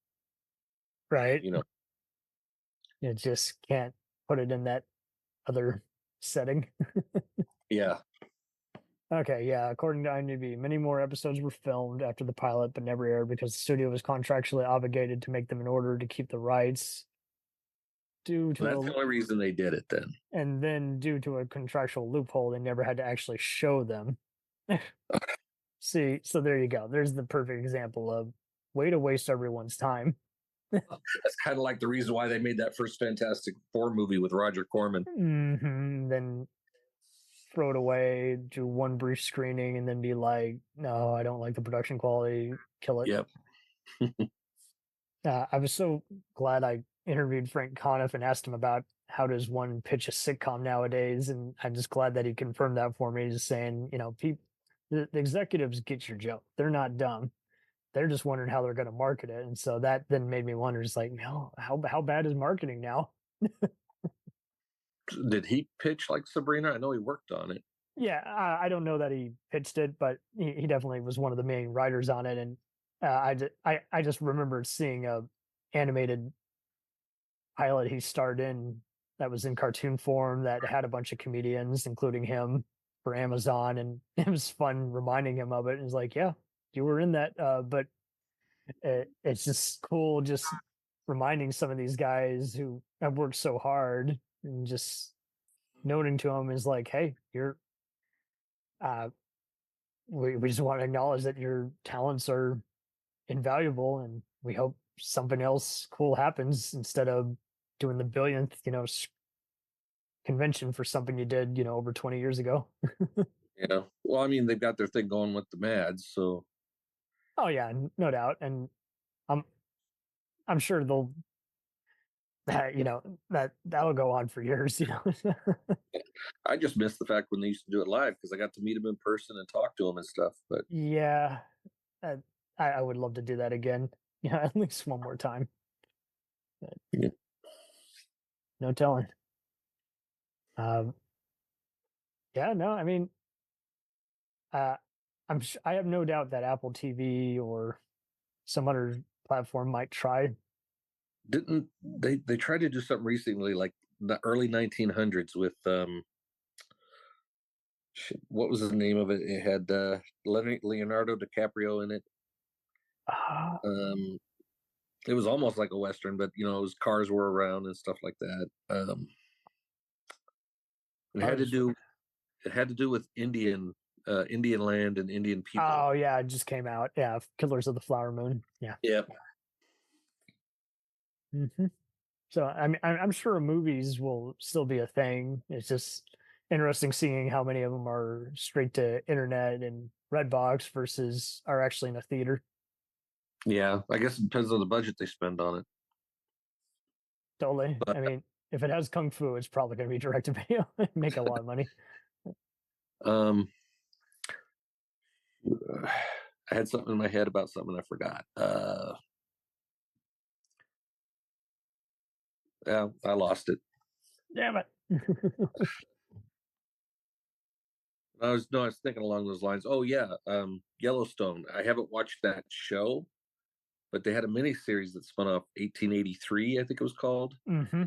Right. You just can't put it in that other setting. Yeah. Okay, yeah. According to IMDb, many more episodes were filmed after the pilot, but never aired because the studio was contractually obligated to make them in order to keep the rights. That's the only reason they did it then. And then due to a contractual loophole, they never had to actually show them. See, so there you go. There's the perfect example of way to waste everyone's time. That's kind of like the reason why they made that first Fantastic Four movie with Roger Corman. Then throw it away, do one brief screening, and then be like, no, I don't like the production quality, kill it. Yep. I was so glad I interviewed Frank Conniff and asked him about how does one pitch a sitcom nowadays, and I'm just glad that he confirmed that for me. Just saying, the executives get your joke. They're not dumb. They're just wondering how they're going to market it, and so that then made me wonder, just like, no, how bad is marketing now? Did he pitch like Sabrina? I know he worked on it. Yeah, I don't know that he pitched it, but he definitely was one of the main writers on it. And I just remember seeing a animated pilot he starred in that was in cartoon form that had a bunch of comedians, including him, for Amazon, and it was fun reminding him of it. And he's like, "Yeah, you were in that," but it's just cool, just reminding some of these guys who have worked so hard, and just noting to them is like, "Hey, you're." We just want to acknowledge that your talents are invaluable, and we hope something else cool happens instead of doing the billionth, convention for something you did, over 20 years ago. Yeah. Well, I mean, they've got their thing going with the Mads, so. Oh yeah, no doubt, and I'm sure they'll, that'll go on for years. I just missed the fact when they used to do it live because I got to meet him in person and talk to him and stuff. But yeah, I would love to do that again. At least one more time. But yeah. No telling. Yeah, no, I mean, I have no doubt that Apple TV or some other platform might try. Didn't they tried to do something recently, like the early 1900s with what was the name of it? It had Leonardo DiCaprio in it. It was almost like a Western, but it was cars were around and stuff like that. It had to do with Indian land and Indian people. Oh yeah, it just came out. Yeah, Killers of the Flower Moon. Yeah. Yep. Mm-hmm. So I'm sure movies will still be a thing. It's just interesting seeing how many of them are straight to internet and Redbox versus are actually in a theater. Yeah, I guess it depends on the budget they spend on it. Totally. But, I mean, if it has kung fu, it's probably going to be direct to video, make a lot of money. I had something in my head about something I forgot. Yeah, I lost it. Damn it. I was thinking along those lines. Oh yeah, Yellowstone. I haven't watched that show, but they had a mini series that spun off 1883, I think it was called. Mm-hmm.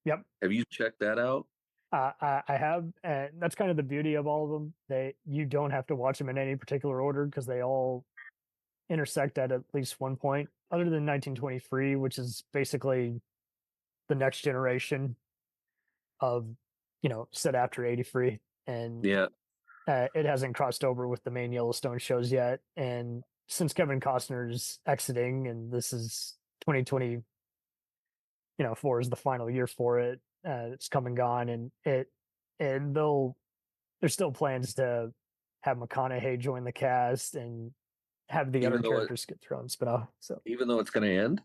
Yep. Have you checked that out? I have, and that's kind of the beauty of all of them. You don't have to watch them in any particular order because they all intersect at least one point, other than 1923, which is basically the next generation of, set after 83. And yeah, it hasn't crossed over with the main Yellowstone shows yet. And since Kevin Costner's exiting, and this is 2020, 4 is the final year for it. It's come and gone, and there's still plans to have McConaughey join the cast and have the other characters get thrown spin-off. So even though it's going to end,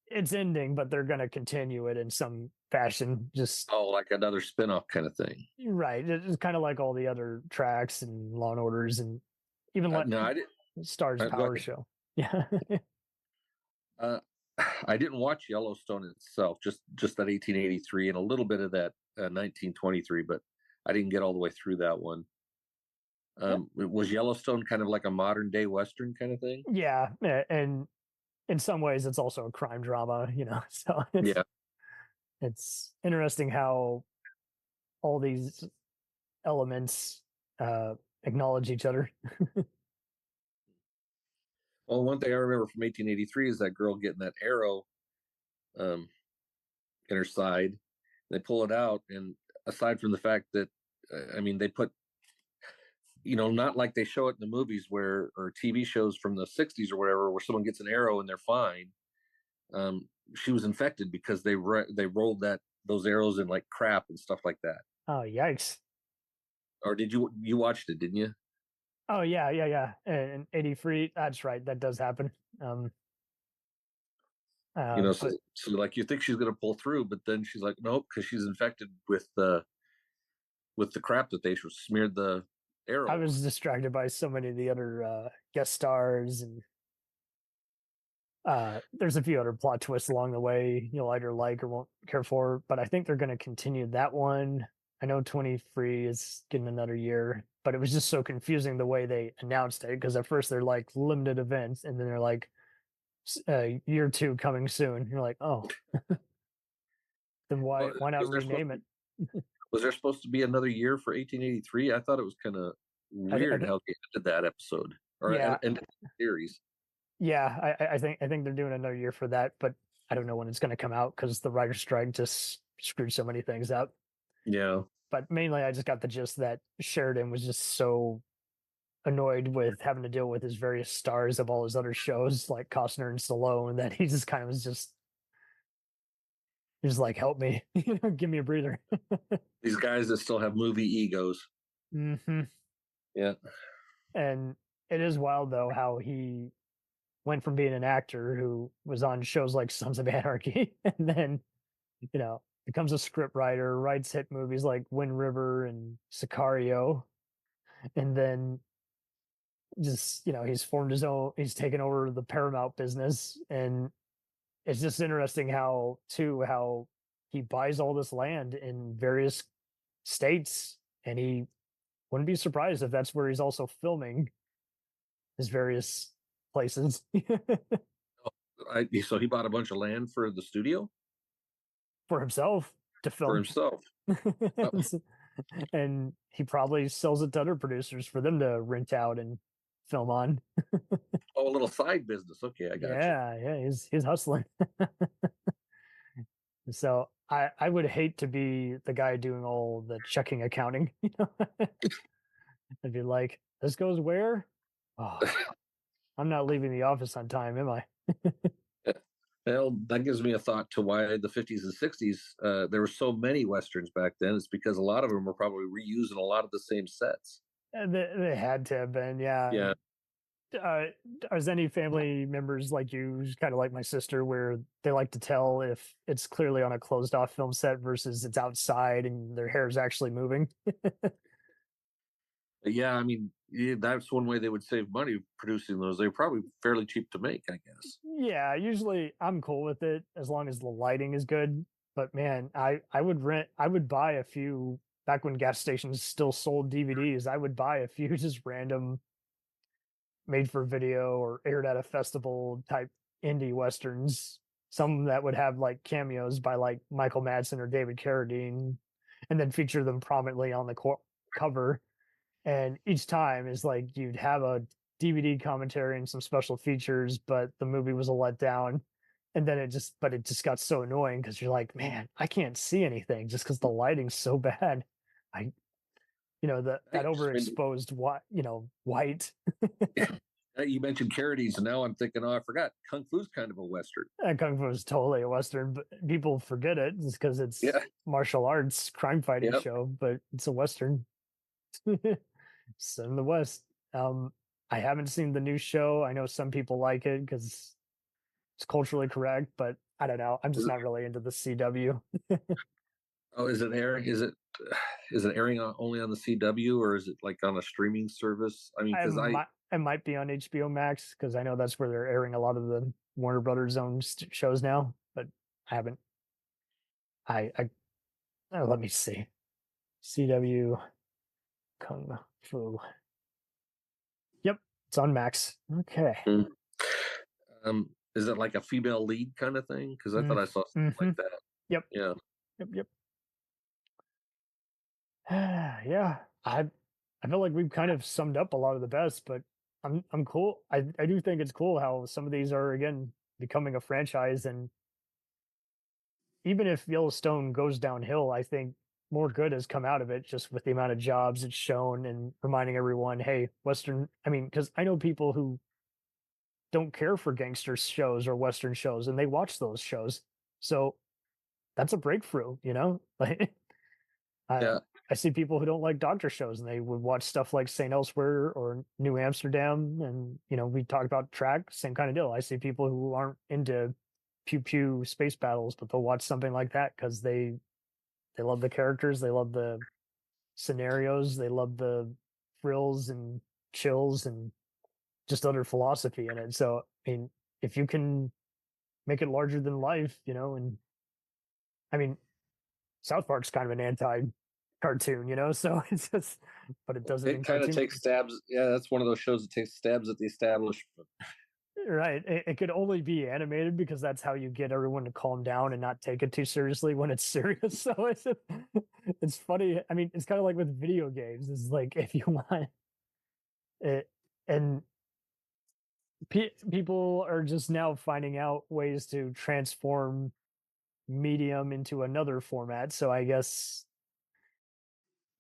it's ending, but they're going to continue it in some fashion. Just like another spin-off kind of thing, right? It's kind of like all the other tracks and Law and Orders, and even Stars Power show. Yeah. I didn't watch Yellowstone itself, just that 1883 and a little bit of that 1923, but I didn't get all the way through that one. Was Yellowstone kind of like a modern day Western kind of thing? Yeah, and in some ways it's also a crime drama, so it's interesting how all these elements acknowledge each other. Well, one thing I remember from 1883 is that girl getting that arrow in her side. They pull it out, and aside from the fact that, they put, not like they show it in the movies or TV shows from the 60s or whatever, where someone gets an arrow and they're fine. She was infected because they rolled those arrows in like crap and stuff like that. Oh, yikes. Or did you watched it, didn't you? Oh yeah. And 83, that's right. That does happen. So like you think she's going to pull through, but then she's like, nope, because she's infected with the crap that they smeared the arrow. I was distracted by so many of the other guest stars, and there's a few other plot twists along the way you'll either like or won't care for, but I think they're going to continue that one. I know 23 is getting another year, but it was just so confusing the way they announced it, because at first they're like limited events, and then they're like year 2 coming soon. You're like, oh, then why not rename it? Was there supposed to be another year for 1883? I thought it was kind of weird how they ended that episode or ended the series. Yeah, I think they're doing another year for that, but I don't know when it's going to come out because the writer's strike just screwed so many things up. Yeah. But mainly I just got the gist that Sheridan was just so annoyed with having to deal with his various stars of all his other shows like Costner and Stallone that he just kind of was just like, help me, give me a breather. These guys that still have movie egos. Mm-hmm. Yeah. And it is wild though how he went from being an actor who was on shows like Sons of Anarchy and then, becomes a script writer, writes hit movies like Wind River and Sicario, and then just, he's formed his own, he's taken over the Paramount business. And it's just interesting how he buys all this land in various states, and he wouldn't be surprised if that's where he's also filming his various places. So he bought a bunch of land for the studio? For himself to film. For himself. And he probably sells it to other producers for them to rent out and film on. Oh, a little side business. Okay, I got you. Yeah, he's hustling. So I would hate to be the guy doing all the checking accounting. I'd be like, this goes where? Oh, I'm not leaving the office on time, am I? Well, that gives me a thought to why the 50s and 60s, there were so many Westerns back then. It's because a lot of them were probably reusing a lot of the same sets. They had to have been, yeah. Yeah. Is any family members like you, kind of like my sister, where they like to tell if it's clearly on a closed off film set versus it's outside and their hair is actually moving? Yeah, I mean, that's one way they would save money producing those. They're probably fairly cheap to make, I guess. Yeah, usually I'm cool with it as long as the lighting is good. But man, I would buy a few, back when gas stations still sold DVDs, I would buy a few just random made for video or aired at a festival type indie westerns, some that would have like cameos by like Michael Madsen or David Carradine, and then feature them prominently on the cover. And each time is like you'd have a DVD commentary and some special features, but the movie was a letdown. And then it just got so annoying because you're like, man, I can't see anything just because the lighting's so bad. That overexposed white. You mentioned Carradine's, and now I'm thinking, I forgot. Kung Fu's kind of a Western. Kung Fu is totally a Western, but people forget it just because it's martial arts, crime fighting show, but it's a Western. Set in the West. I haven't seen the new show. I know some people like it because it's culturally correct, but I don't know. I'm just not really into the CW. Oh, is it airing? Is it airing only on the CW, or is it like on a streaming service? I mean, because it might be on HBO Max because I know that's where they're airing a lot of the Warner Brothers owned shows now. But I haven't. Let me see. CW Kung Fu. Yep, it's on Max. Okay. Is it like a female lead kind of thing? Because I thought I saw something like that. Yep. Yeah. Yep. Yeah, I feel like we've kind of summed up a lot of the best, but I'm cool. I do think it's cool how some of these are again becoming a franchise, and even if Yellowstone goes downhill, I think more good has come out of it just with the amount of jobs it's shown and reminding everyone, hey, Western. I mean, because I know people who don't care for gangster shows or Western shows, and they watch those shows, so that's a breakthrough, like. I see people who don't like doctor shows and they would watch stuff like St. Elsewhere or New Amsterdam. And, we talked about Track, same kind of deal. I see people who aren't into pew pew space battles, but they'll watch something like that because they love the characters, they love the scenarios, they love the thrills and chills and just other philosophy in it. So I mean, if you can make it larger than life, and I mean, South Park's kind of an anti-cartoon, so it's just, but it doesn't. It kind of takes stabs. Yeah, that's one of those shows that takes stabs at the establishment. Right. It could only be animated because that's how you get everyone to calm down and not take it too seriously when it's serious. So it's funny. I mean, it's kind of like with video games. It's like if you want it, and people are just now finding out ways to transform medium into another format. So I guess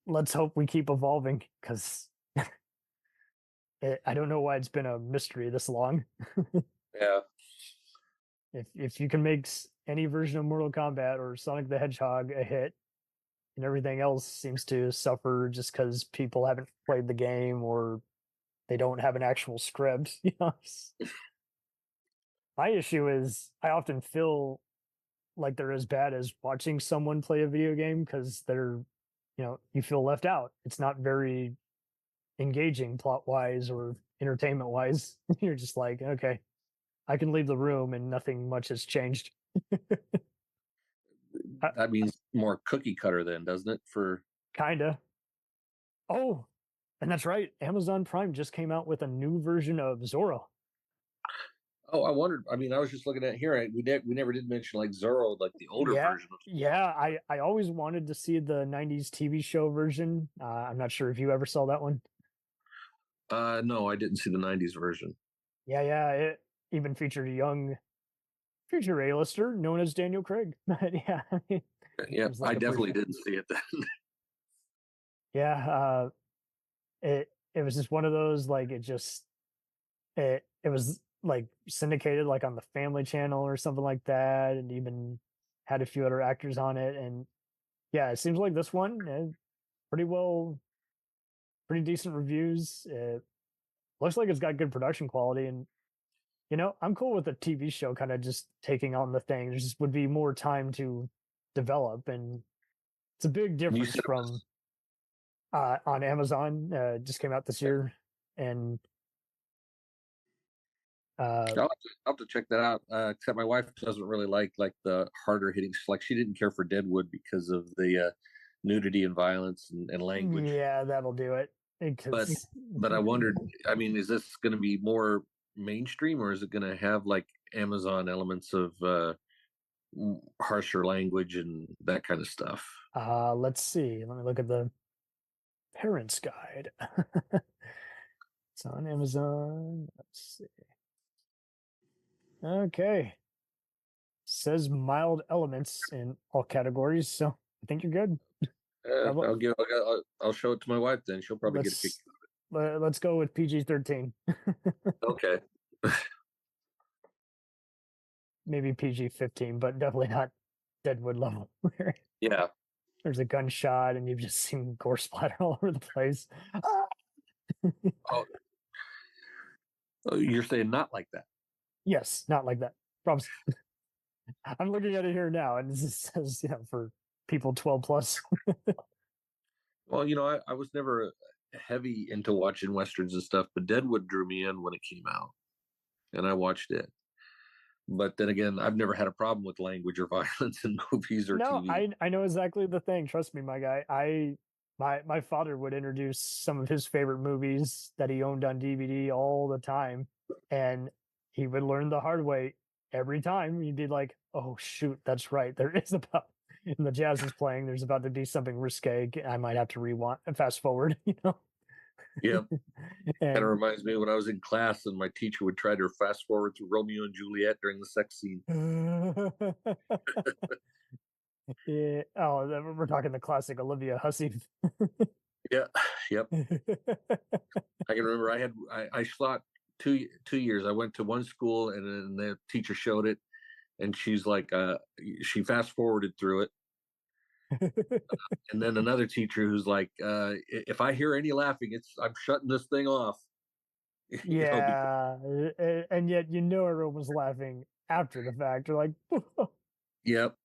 let's hope we keep evolving because I don't know why it's been a mystery this long. Yeah. If you can make any version of Mortal Kombat or Sonic the Hedgehog a hit, and everything else seems to suffer just because people haven't played the game or they don't have an actual script. My issue is I often feel like they're as bad as watching someone play a video game because they're, you feel left out. It's not very engaging plot wise or entertainment wise. You're just like, okay, I can leave the room and nothing much has changed. That means more cookie cutter then, doesn't it? For kinda. Oh, and that's right. Amazon Prime just came out with a new version of Zorro. Oh, I wondered. I mean, I was just looking at here. We never did mention like Zorro, like the older version. Yeah, I always wanted to see the '90s TV show version. I'm not sure if you ever saw that one. No, I didn't see the '90s version. Yeah, it even featured a young future A-lister known as Daniel Craig. But yeah, yeah, I definitely didn't see it then. Yeah, it was just one of those like it was like syndicated like on the Family Channel or something like that, and even had a few other actors on it. And yeah, it seems like this one pretty decent reviews. It looks like it's got good production quality, and I'm cool with the TV show kind of just taking on the thing. There just would be more time to develop, and it's a big difference from on Amazon. Just came out this year, and I'll have to check that out. Except my wife doesn't really like the harder hitting. Like she didn't care for Deadwood because of the nudity and violence and language. Yeah, that'll do it. But I wondered. I mean, is this going to be more mainstream, or is it going to have like Amazon elements of harsher language and that kind of stuff? Let's see. Let me look at the Parents Guide. It's on Amazon. Let's see. Okay. Says mild elements in all categories, so I think you're good. I'll show it to my wife then. She'll probably get a kick out of it. Let's go with PG-13. Okay. Maybe PG-15, but definitely not Deadwood level. Yeah. There's a gunshot and you've just seen gore splatter all over the place. Oh, you're saying not like that? Yes, not like that. Promise. I'm looking at it here now, and it says, for people 12 plus. Well, I was never heavy into watching westerns and stuff, but Deadwood drew me in when it came out, and I watched it. But then again, I've never had a problem with language or violence in movies or TV. No, I know exactly the thing. Trust me, my guy. My father would introduce some of his favorite movies that he owned on DVD all the time, and he would learn the hard way every time. He'd be like, "Oh shoot, that's right. There is about." And the jazz is playing. There's about to be something risque. I might have to rewind and fast forward. Yeah. Kind of reminds me when I was in class and my teacher would try to fast forward through Romeo and Juliet during the sex scene. Yeah. Oh, we're talking the classic Olivia Hussey. Yeah. Yep. I can remember I shot two years. I went to one school and then the teacher showed it, and she's like, she fast forwarded through it. And then another teacher who's like, if I hear any laughing, I'm shutting this thing off. Yeah. And yet everyone was laughing after the fact. You're like, Yep.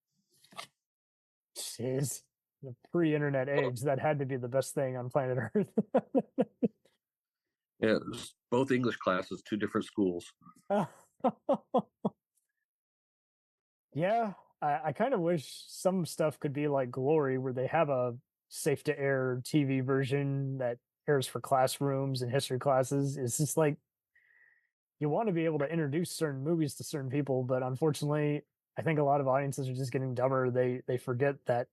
jeez, the pre-internet age, that had to be the best thing on planet Earth. Yeah, both English classes, 2 different schools. Yeah, I kind of wish some stuff could be like Glory, where they have a safe to air TV version that airs for classrooms and history classes. It's just like you want to be able to introduce certain movies to certain people, but unfortunately, I think a lot of audiences are just getting dumber. They forget that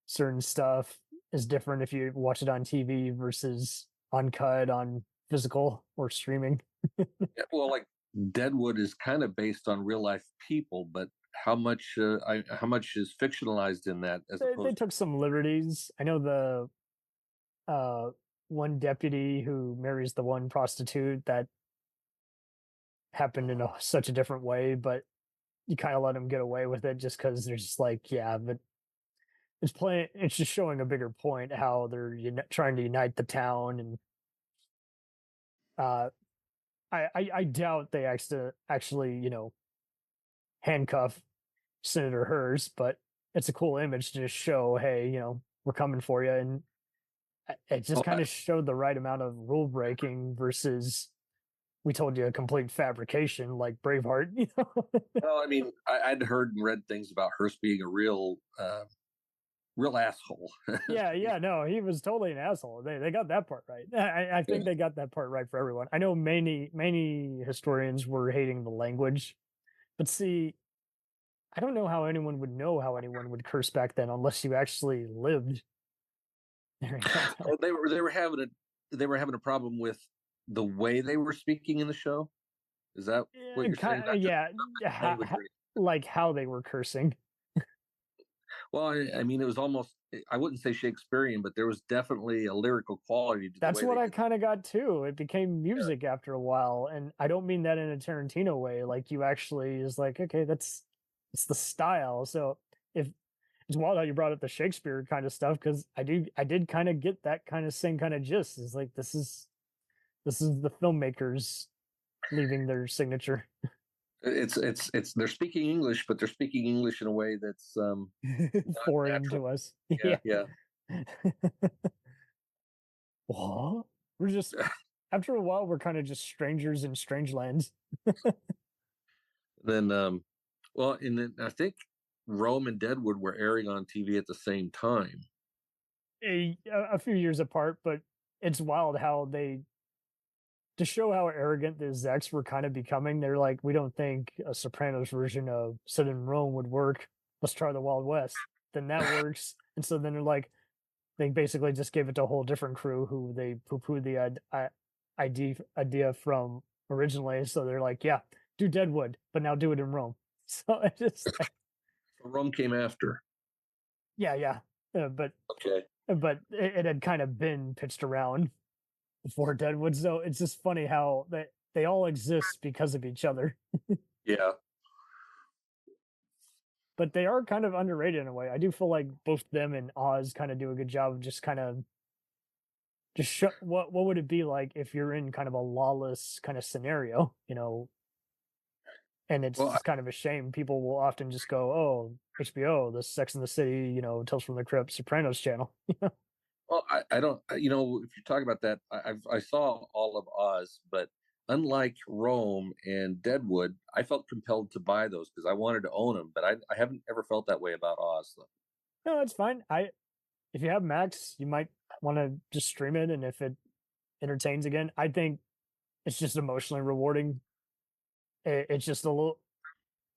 certain stuff is different if you watch it on TV versus uncut on physical or streaming. Yeah, well, like Deadwood is kind of based on real life people, but how much is fictionalized in that? As They took some liberties. I know the one deputy who marries the one prostitute, that happened in such a different way, but you kind of let them get away with it just because they're just like, yeah, but it's just showing a bigger point how they're trying to unite the town. And I doubt they actually handcuff Senator Hers, but it's a cool image to just show, hey, we're coming for you. And it just kind of showed the right amount of rule breaking versus we told you a complete fabrication like Braveheart. Well, I mean, I'd heard and read things about Hearst being a real asshole. Yeah, no, he was totally an asshole. They got that part right. I think they got that part right for everyone. I know many historians were hating the language, but see, I don't know how anyone would know how anyone would curse back then unless you actually lived. Well, they were having a problem with the way they were speaking in the show. Is that what you're saying? Yeah, like how they were cursing. Well, I mean, it was almost, I wouldn't say Shakespearean, but there was definitely a lyrical quality to That's what I kind of got too. It became music after a while. And I don't mean that in a Tarantino way. Like you actually is like, okay, it's the style. So if it's wild how you brought up the Shakespeare kind of stuff, because I did kind of get that kind of same kind of gist. Is like this is the filmmakers leaving their signature. It's they're speaking English, but they're speaking English in a way that's foreign to us. Yeah. What? We're just after a while we're kind of just strangers in strange lands. Then well, and then I think Rome and Deadwood were airing on TV at the same time. A few years apart, but it's wild how to show how arrogant the execs were kind of becoming. They're like, we don't think a Sopranos version of Set in Rome would work. Let's try the Wild West. Then that works. And so then they're like, they basically just gave it to a whole different crew who they poo-pooed the idea from originally. So they're like, yeah, do Deadwood, but now do it in Rome. So it just Rome came after. Yeah. But okay. But it had kind of been pitched around before Deadwood. So it's just funny how they all exist because of each other. Yeah. But they are kind of underrated in a way. I do feel like both them and Oz kind of do a good job of just kind of just show what would it be like if you're in kind of a lawless kind of scenario, and it's just kind of a shame. People will often just go, oh, HBO, the Sex and the City, Tales from the Crypt, Sopranos channel. Well, I don't, if you're talking about that, I saw all of Oz, but unlike Rome and Deadwood, I felt compelled to buy those because I wanted to own them, but I haven't ever felt that way about Oz. No, it's fine. If you have Max, you might want to just stream it, and if it entertains again, I think it's just emotionally rewarding. It's just a little,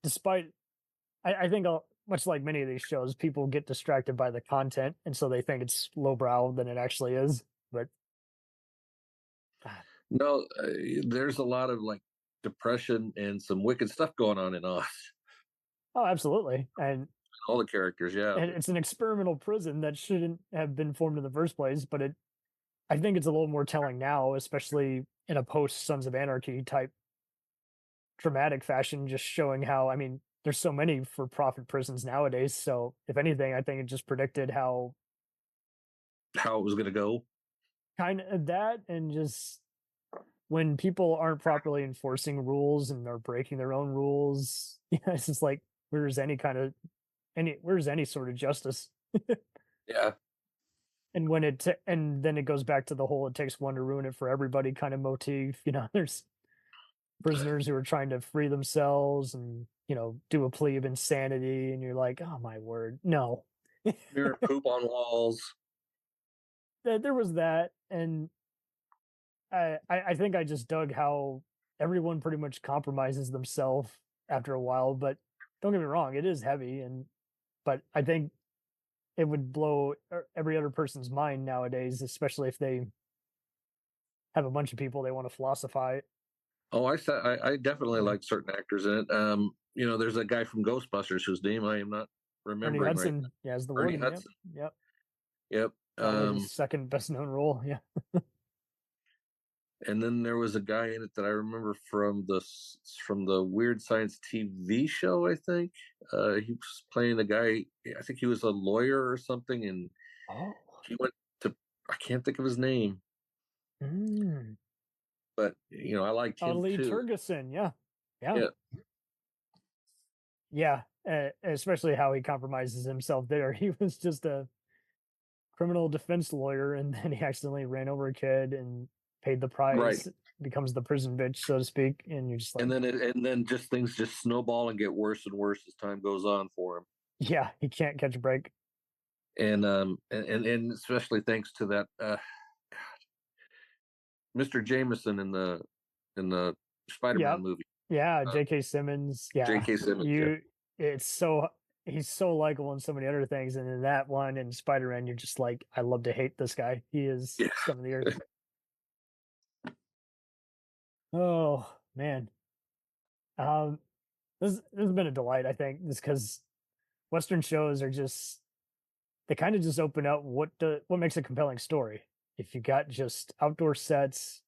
despite, I think much like many of these shows, people get distracted by the content, and so they think it's lowbrow than it actually is. But no, there's a lot of like depression and some wicked stuff going on in Oz. Oh, absolutely, and all the characters, yeah. And it's an experimental prison that shouldn't have been formed in the first place, but I think it's a little more telling now, especially in a post Sons of Anarchy type dramatic fashion, just showing how, I mean, there's so many for-profit prisons nowadays. So if anything, I think it just predicted how it was going to go. Kind of that, and just when people aren't properly enforcing rules and they're breaking their own rules, it's just like where's any sort of justice? Yeah. And when and then it goes back to the whole "it takes one to ruin it for everybody" kind of motif. There's prisoners who are trying to free themselves and do a plea of insanity, and you're like, oh my word, no. Mirror poop on walls. There was that, and I think I just dug how everyone pretty much compromises themselves after a while. But don't get me wrong, it is heavy, but I think it would blow every other person's mind nowadays, especially if they have a bunch of people they want to philosophize. Oh, I definitely like certain actors in it. There's a guy from Ghostbusters whose name I am not remembering Ernie Hudson, right yeah, as the Ernie warden. Hudson. Yep. Yep. Probably his second best known role. Yeah. And then there was a guy in it that I remember from the Weird Science TV show. I think he was playing the guy. I think he was a lawyer or something, and he went to. I can't think of his name, but I liked him Lee too. Turgeson, yeah. Especially how he compromises himself there. He was just a criminal defense lawyer, and then he accidentally ran over a kid and paid the price. Right. Becomes the prison bitch, so to speak, and you're just like, and then just things just snowball and get worse and worse as time goes on for him. Yeah, he can't catch a break. And especially thanks to that Mr. Jameson in the Spider-Man movie. Yeah, J.K. Simmons. Yeah, J.K. Simmons. He's so likable in so many other things, and in that one in Spider-Man, you're just like, I love to hate this guy. He is scum of the earth. Oh man, this has been a delight. I think just because Western shows are they kind of just open up what makes a compelling story. If you got just outdoor sets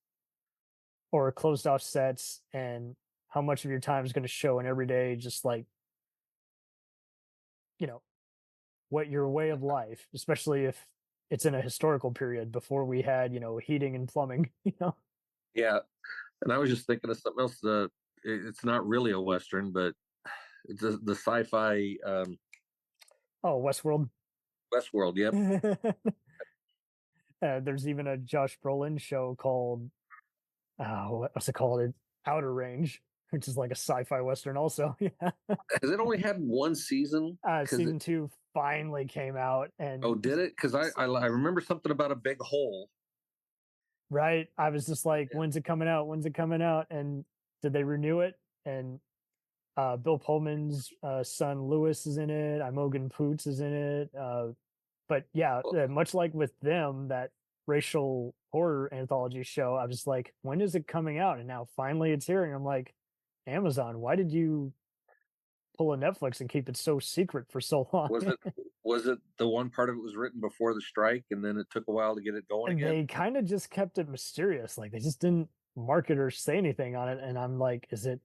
or closed off sets, and how much of your time is going to show in everyday, just like what your way of life, especially if it's in a historical period before we had heating and plumbing. Yeah. And I was just thinking of something else. It's not really a Western, but it's the sci-fi. Westworld. Westworld, yep. There's even a Josh Brolin show called, what's it called? Outer Range, which is like a sci-fi Western also. Yeah. Has it only had one season? Season 2 finally came out. And did it? Because I remember something about a big hole. Right. I was just like, when's it coming out? When's it coming out? And did they renew it? And Bill Pullman's son Lewis is in it. Imogen Poots is in it. But yeah, much like with them, that racial horror anthology show, I was like, when is it coming out? And now finally it's here. And I'm like, Amazon, why did you pull a Netflix and keep it so secret for so long? Was it the one part of it was written before the strike, and then it took a while to get it going again? They kind of just kept it mysterious. Like they just didn't market or say anything on it. And I'm like, is it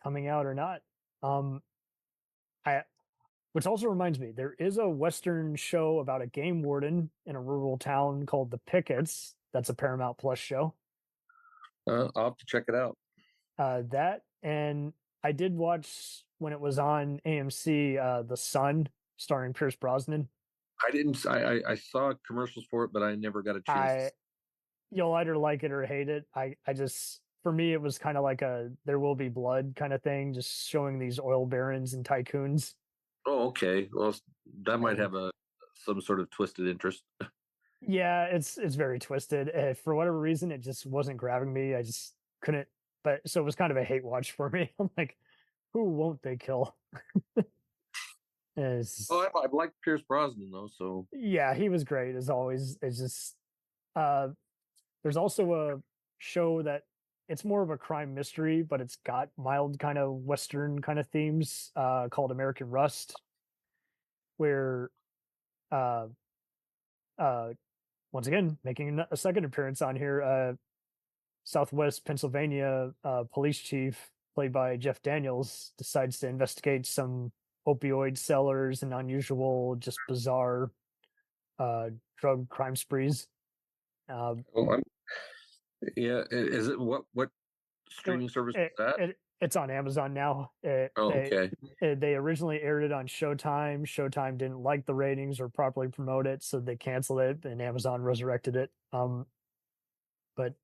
coming out or not? Which also reminds me, there is a Western show about a game warden in a rural town called The Pickets. That's a Paramount Plus show. I'll have to check it out. That, and I did watch when it was on AMC, The Sun, starring Pierce Brosnan. I saw commercials for it, but I never got a chance. You'll either like it or hate it. For me, it was kind of like a There Will Be Blood kind of thing, just showing these oil barons and tycoons. Oh, okay. Well, that might have some sort of twisted interest. Yeah, it's very twisted. For whatever reason, it just wasn't grabbing me. I just couldn't. But so it was kind of a hate watch for me. I'm like, who won't they kill? I like Pierce Brosnan though. So yeah, he was great as always. It's just there's also a show that it's more of a crime mystery, but it's got mild kind of Western kind of themes called American Rust, where once again, making a second appearance on here, Southwest Pennsylvania police chief, played by Jeff Daniels, decides to investigate some opioid sellers and unusual, just bizarre drug crime sprees. Yeah, is it what streaming service is that? It's on Amazon now. Okay. They originally aired it on Showtime. Showtime didn't like the ratings or properly promote it, so they canceled it, and Amazon resurrected it. But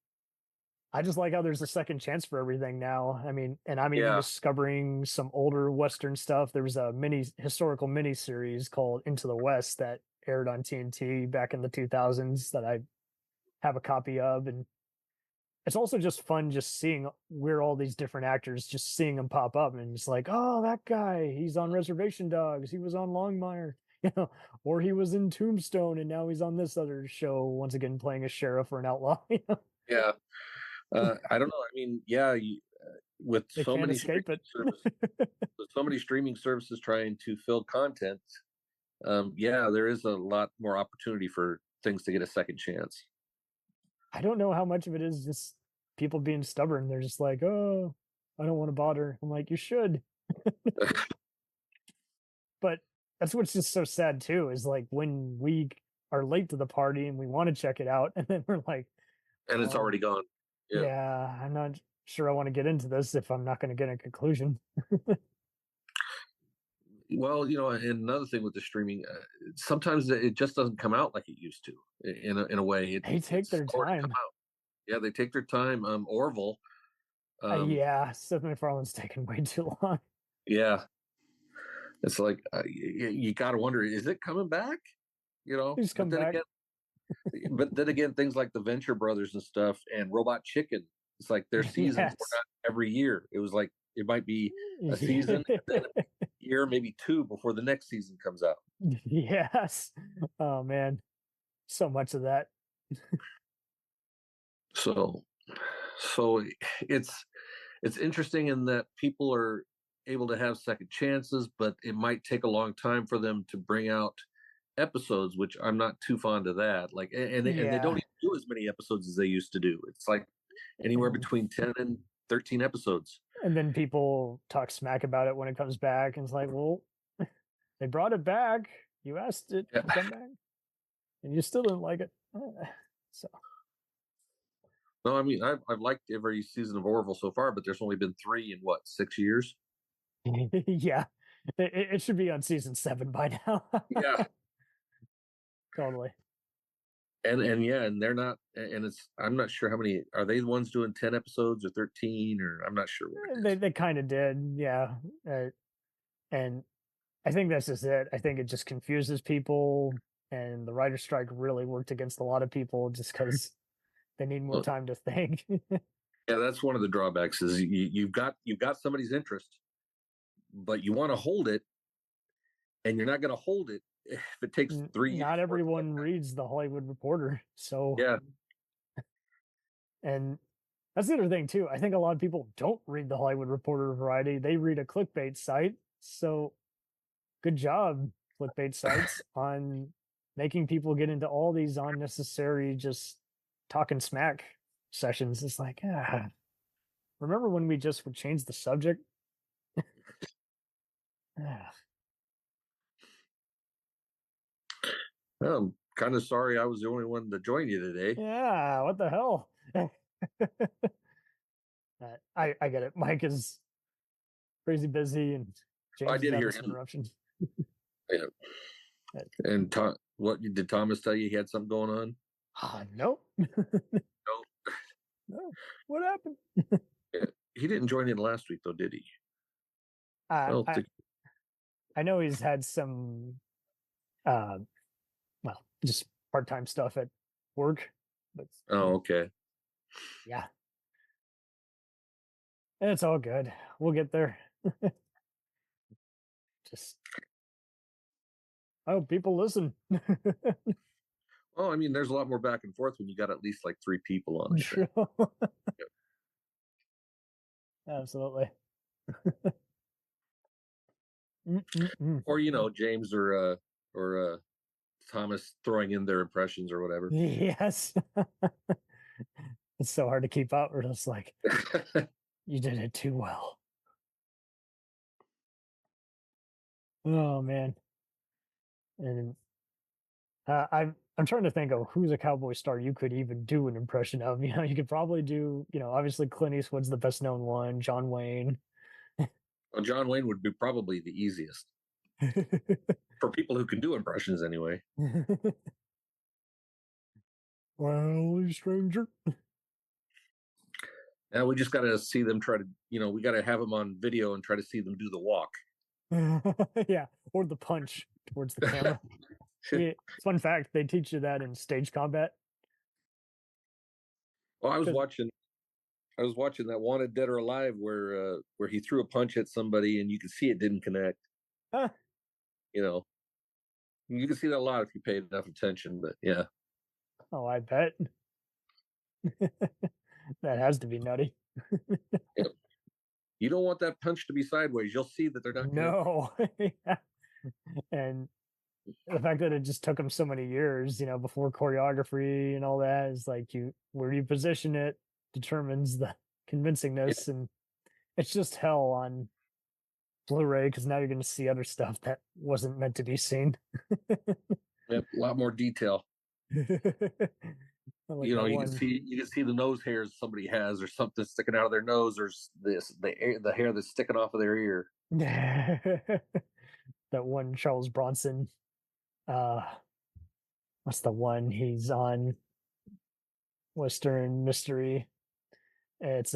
I just like how there's a second chance for everything now. I mean, and I'm even discovering some older Western stuff. There was a historical mini series called Into the West that aired on TNT back in the 2000s that I have a copy of, and it's also just fun just seeing where all these different actors, just seeing them pop up, and it's like, oh, that guy, he's on Reservation Dogs, he was on Longmire, or he was in Tombstone, and now he's on this other show once again playing a sheriff or an outlaw. Yeah, I don't know. I mean, with they so can't many escape it. with so many streaming services trying to fill content, there is a lot more opportunity for things to get a second chance. I don't know how much of it is just people being stubborn. They're just like, oh, I don't want to bother. I'm like, you should. But that's what's just so sad too, is like when we are late to the party and we want to check it out, and then we're like, and it's already gone. Yeah, I'm not sure I want to get into this if I'm not going to get a conclusion. Well, and another thing with the streaming, sometimes it just doesn't come out like it used to. In a way, they take their time. Yeah, they take their time. Orville. Seth MacFarlane's taking way too long. Yeah, it's like you got to wonder, is it coming back? He's come back. But then again, things like the Venture Brothers and stuff, and Robot Chicken, it's like their seasons were not every year. It was like it might be a season, and then a year, maybe two, before the next season comes out. Yes. Oh man, so much of that. So it's interesting in that people are able to have second chances, but it might take a long time for them to bring out episodes, which I'm not too fond of that. Like, and they don't even do as many episodes as they used to do. It's like anywhere between 10 and 13 episodes. And then people talk smack about it when it comes back, and it's like, well, they brought it back. You asked it to come back, and you still didn't like it. So. No, I mean, I've liked every season of Orville so far, but there's only been 3 in 6 years? Yeah, it should be on season 7 by now. Yeah. Totally. And they're not, and I'm not sure how many are they the ones doing 10 episodes or 13, or I'm not sure what they kind of did, yeah. And I think that's just it. I think it just confuses people, and the writer's strike really worked against a lot of people just because they need more time to think. Yeah, that's one of the drawbacks is you've got somebody's interest, but you want to hold it, and you're not going to hold it if it takes 3 years. Not everyone reads the Hollywood Reporter, so yeah. And that's the other thing too. I think a lot of people don't read the Hollywood Reporter variety; they read a clickbait site. So, good job, clickbait sites, on making people get into all these unnecessary just talking smack sessions. It's like, remember when we just would change the subject? I'm kind of sorry I was the only one to join you today. Yeah, what the hell? I get it. Mike is crazy busy, and James I did hear some interruptions. Yeah. And what did Thomas tell you? He had something going on? Nope. Nope. No. What happened? Yeah. He didn't join in last week, though, did he? I know he's had some, just part-time stuff at work. But okay. Yeah. And it's all good. We'll get there. I hope people listen. Well, I mean, there's a lot more back and forth when you got at least 3 people on it. Sure. Absolutely. Or James or Thomas throwing in their impressions or whatever. Yes. It's so hard to keep up. We're just like, you did it too well. Oh man. And I'm trying to think of who's a cowboy star you could even do an impression of. You know, you could probably do, obviously Clint Eastwood's the best known one, John Wayne. Well, John Wayne would be probably the easiest for people who can do impressions anyway. Well, stranger. Now we just got to see them try to, we got to have them on video and try to see them do the walk. Yeah, or the punch towards the camera. Yeah, fun fact, they teach you that in stage combat. Well, I was watching that Wanted Dead or Alive where he threw a punch at somebody and you could see it didn't connect. Huh. You can see that a lot if you pay enough attention, but yeah. Oh, I bet. That has to be nutty. Yep. You don't want that punch to be sideways. You'll see that they're not. No. Yeah. And the fact that it just took them so many years, before choreography and all that, is like where you position it determines the convincingness. Yeah. And it's just hell on Blu-ray because now you're going to see other stuff that wasn't meant to be seen. Yep, a lot more detail. Like you can see the nose hairs somebody has, or something sticking out of their nose, or the hair that's sticking off of their ear. That one Charles Bronson. What's the one he's on? Western Mystery. It's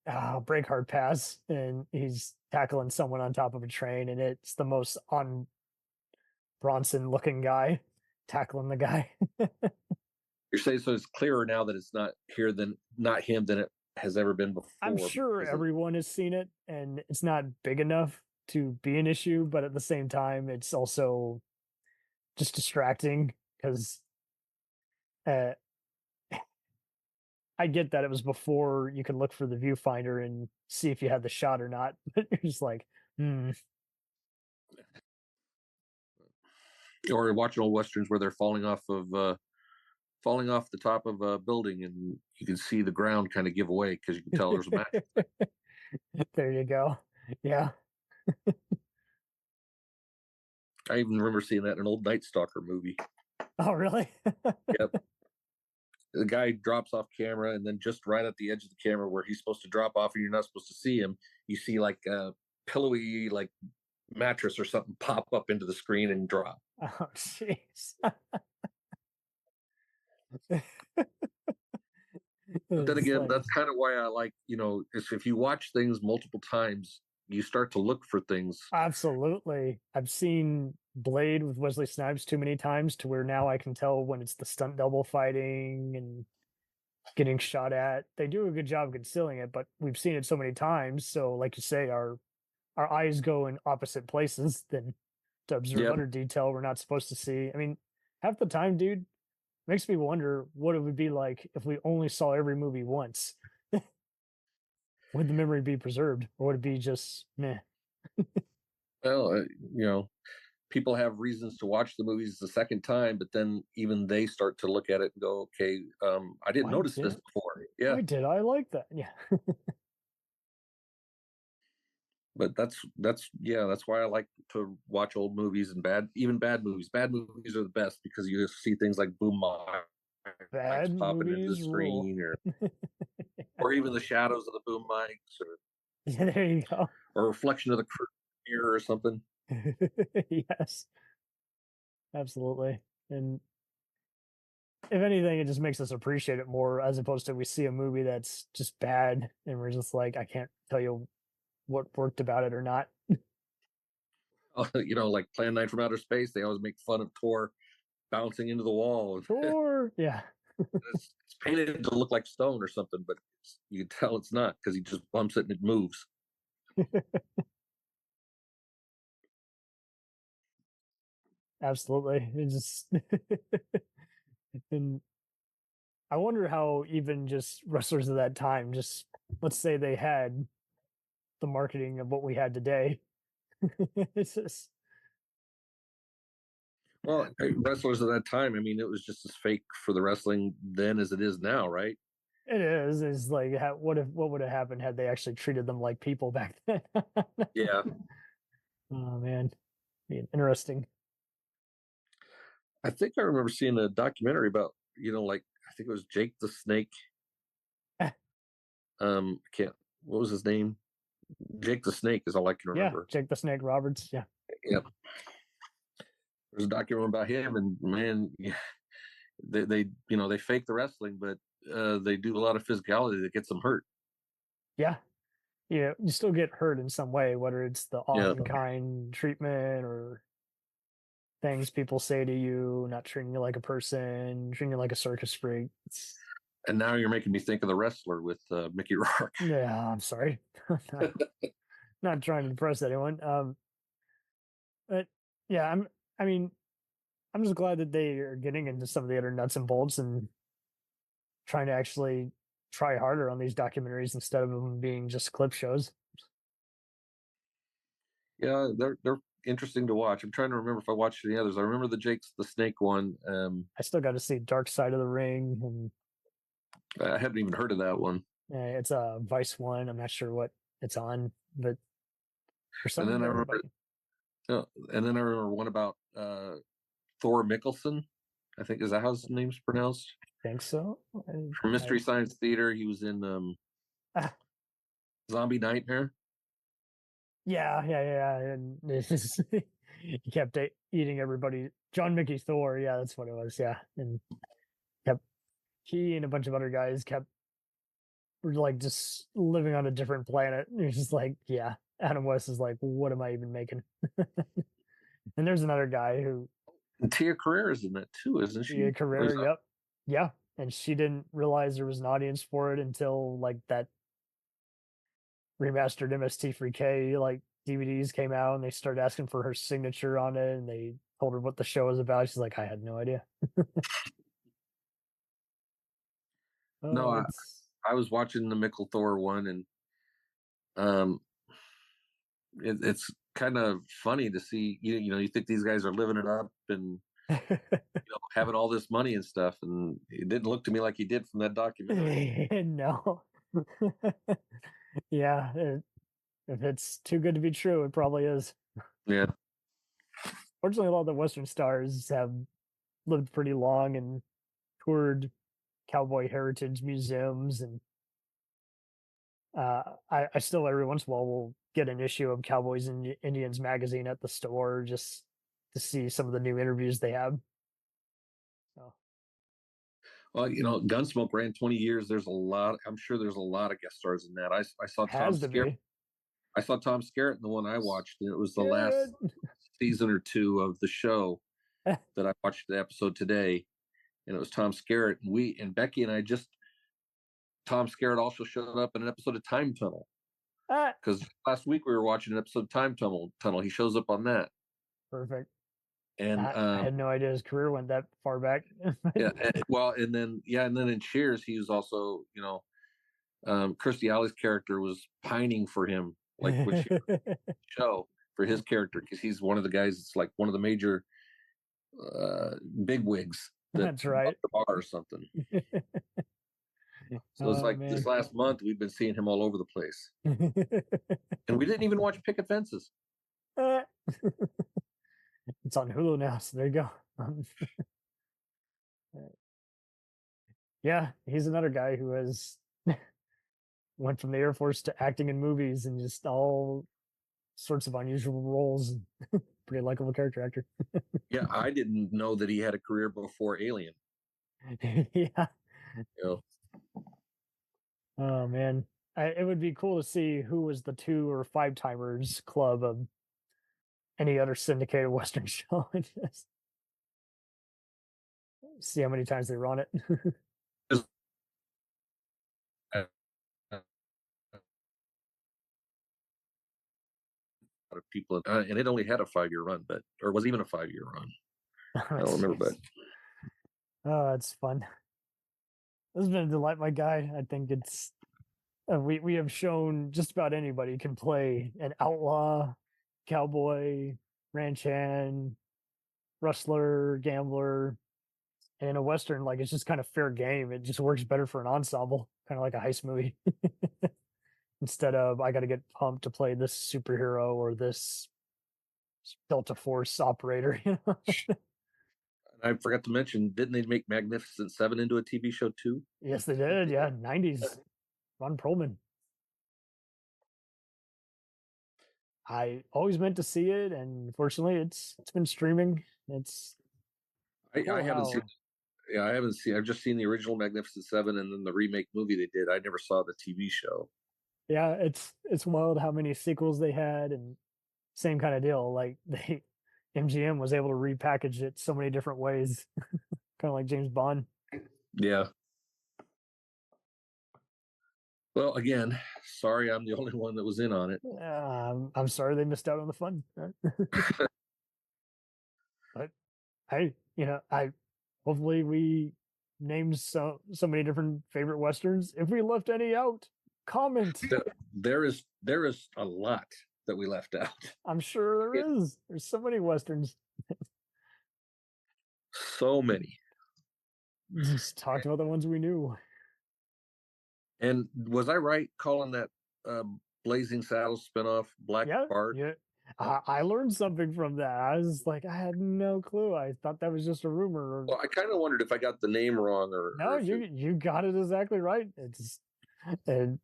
Breakheart Pass, and he's tackling someone on top of a train, and it's the most on Bronson looking guy tackling the guy. You're saying so it's clearer now that it's not him than it has ever been before. I'm sure everyone has seen it, and it's not big enough to be an issue, but at the same time, it's also just distracting because I get that it was before you could look for the viewfinder and see if you had the shot or not, but you're just like, Or watching old westerns where they're falling off the top of a building and you can see the ground kind of give away because you can tell there's a match. There you go. Yeah. I even remember seeing that in an old Night Stalker movie. Oh, really? Yep. The guy drops off camera, and then just right at the edge of the camera where he's supposed to drop off and you're not supposed to see him, you see like a pillowy like mattress or something pop up into the screen and drop. Oh, jeez. But then again, that's kind of why I like, is if you watch things multiple times, you start to look for things. Absolutely. I've seen Blade with Wesley Snipes too many times to where now I can tell when it's the stunt double fighting and getting shot at. They do a good job of concealing it, but we've seen it so many times. So like you say, our eyes go in opposite places than to observe other detail we're not supposed to see. I mean, half the time, dude, makes me wonder what it would be like if we only saw every movie once. Would the memory be preserved, or would it be just meh? Well, people have reasons to watch the movies the second time, but then even they start to look at it and go, okay, I didn't notice this before. Yeah. Why did I like that? Yeah. But that's why I like to watch old movies and bad movies. Bad movies are the best because you just see things like boom mics popping into the screen, or even the shadows of the boom mics, or yeah, there you go, or a reflection of the mirror or something. Yes, absolutely. And if anything, it just makes us appreciate it more, as opposed to we see a movie that's just bad and we're just like, I can't tell you what worked about it or not. Like Plan 9 from Outer Space, they always make fun of Thor bouncing into the wall. Thor, yeah. It's painted to look like stone or something, but you can tell it's not because he just bumps it and it moves. Absolutely. It just and I wonder how even just wrestlers of that time, just let's say they had the marketing of what we had today. It's just Well, wrestlers of that time, I mean, it was just as fake for the wrestling then as it is now, right? it is. It's like what would have happened had they actually treated them like people back then? Yeah. Oh man. Interesting. I think I remember seeing a documentary about, like I think it was Jake the Snake. Can't. What was his name? Jake the Snake is all I can remember. Yeah, Jake the Snake Roberts. Yeah. Yep. There's a documentary about him, and man, yeah, they fake the wrestling, but they do a lot of physicality that gets them hurt. Yeah. Yeah, you still get hurt in some way, whether it's the off-in-kind treatment or things people say to you, not treating you like a person, treating you like a circus freak. And now you're making me think of the wrestler with Mickey Rourke. Yeah, I'm sorry. Not trying to impress anyone. But yeah, I'm just glad that they are getting into some of the other nuts and bolts and trying to actually try harder on these documentaries instead of them being just clip shows. Yeah, they're interesting to watch. I'm trying to remember if I watched any others. I remember the Jake's the Snake one. I still got to see Dark Side of the Ring, and I haven't even heard of that one. it's a Vice one. I'm not sure what it's on, but for some and then reason, I remember one about Thor Mickelson. I think is that how his name's pronounced? I think so. From Mystery Science Theater, he was in Zombie Nightmare. Yeah, and he kept eating everybody. John Mickey Thor, yeah, that's what it was. Yeah, and he and a bunch of other guys were like just living on a different planet. And it's just like, yeah, Adam West is like, what am I even making? And there's another guy who. And Tia Carrera's in that too, isn't she? Tia Carrera, yep. Yeah. And she didn't realize there was an audience for it until like that remastered MST3K like DVDs came out, and they started asking for her signature on it, and they told her what the show was about. She's like, I had no idea. No, I was watching the Mickle Thor one, and it's kind of funny to see. You think these guys are living it up and having all this money and stuff, and it didn't look to me like he did from that documentary. No. Yeah, if it's too good to be true, it probably is. Yeah. Fortunately, a lot of the Western stars have lived pretty long and toured cowboy heritage museums, and I still every once in a while will get an issue of Cowboys and Indians magazine at the store just to see some of the new interviews they have. So. Well, Gunsmoke ran 20 years. There's a lot. I'm sure there's a lot of guest stars in that. I saw Tom Skerritt. I saw Tom Skerritt in the one I watched, and it was the last season or two of the show that I watched the episode today, and it was Tom Skerritt. And Becky and I Tom Skerritt also showed up in an episode of Time Tunnel, because last week we were watching an episode of Time Tunnel. He shows up on that. Perfect. And I had no idea his career went that far back. Yeah, and then in Cheers, he was also, Kirstie Alley's character was pining for him, like which show for his character, because he's one of the guys that's like one of the major bigwigs. That's right. The bar or something. So it's like this last month we've been seeing him all over the place, and we didn't even watch Picket Fences. It's on Hulu now, so there you go. Yeah, he's another guy who has went from the Air Force to acting in movies and just all sorts of unusual roles. Pretty likable character actor. Yeah, I didn't know that he had a career before Alien. Yeah. Oh man, it would be cool to see who was the 2 or 5 timers club of any other syndicated Western show. Just see how many times they run it. Of people, and it only had a 5-year run, or was even a 5-year run. I don't remember, but oh, it's fun. This has been a delight, my guy. I think it's we have shown just about anybody can play an outlaw, cowboy, ranch hand, rustler, gambler, and in a Western, like it's just kind of fair game. It just works better for an ensemble, kind of like a heist movie. Instead of I got to get pumped to play this superhero or this Delta Force operator. I forgot to mention, didn't they make Magnificent Seven into a TV show too? Yes, they did. Yeah, 90s. Ron Perlman. I always meant to see it, and fortunately, it's been streaming. I haven't seen. Yeah, I haven't seen. I've just seen the original Magnificent Seven, and then the remake movie they did. I never saw the TV show. Yeah, it's wild how many sequels they had, and same kind of deal. Like MGM was able to repackage it so many different ways, kind of like James Bond. Yeah. Well, again, sorry, I'm the only one that was in on it. I'm sorry they missed out on the fun. But I hopefully we named so many different favorite westerns. If we left any out, comment. There is a lot that we left out. I'm sure there is. There's so many westerns. So many. Just talked about the ones we knew. And was I right calling that Blazing Saddles spinoff Black Bart? Yeah. I learned something from that. I was like, I had no clue. I thought that was just a rumor. Well, I kind of wondered if I got the name wrong or. No, you got it exactly right. And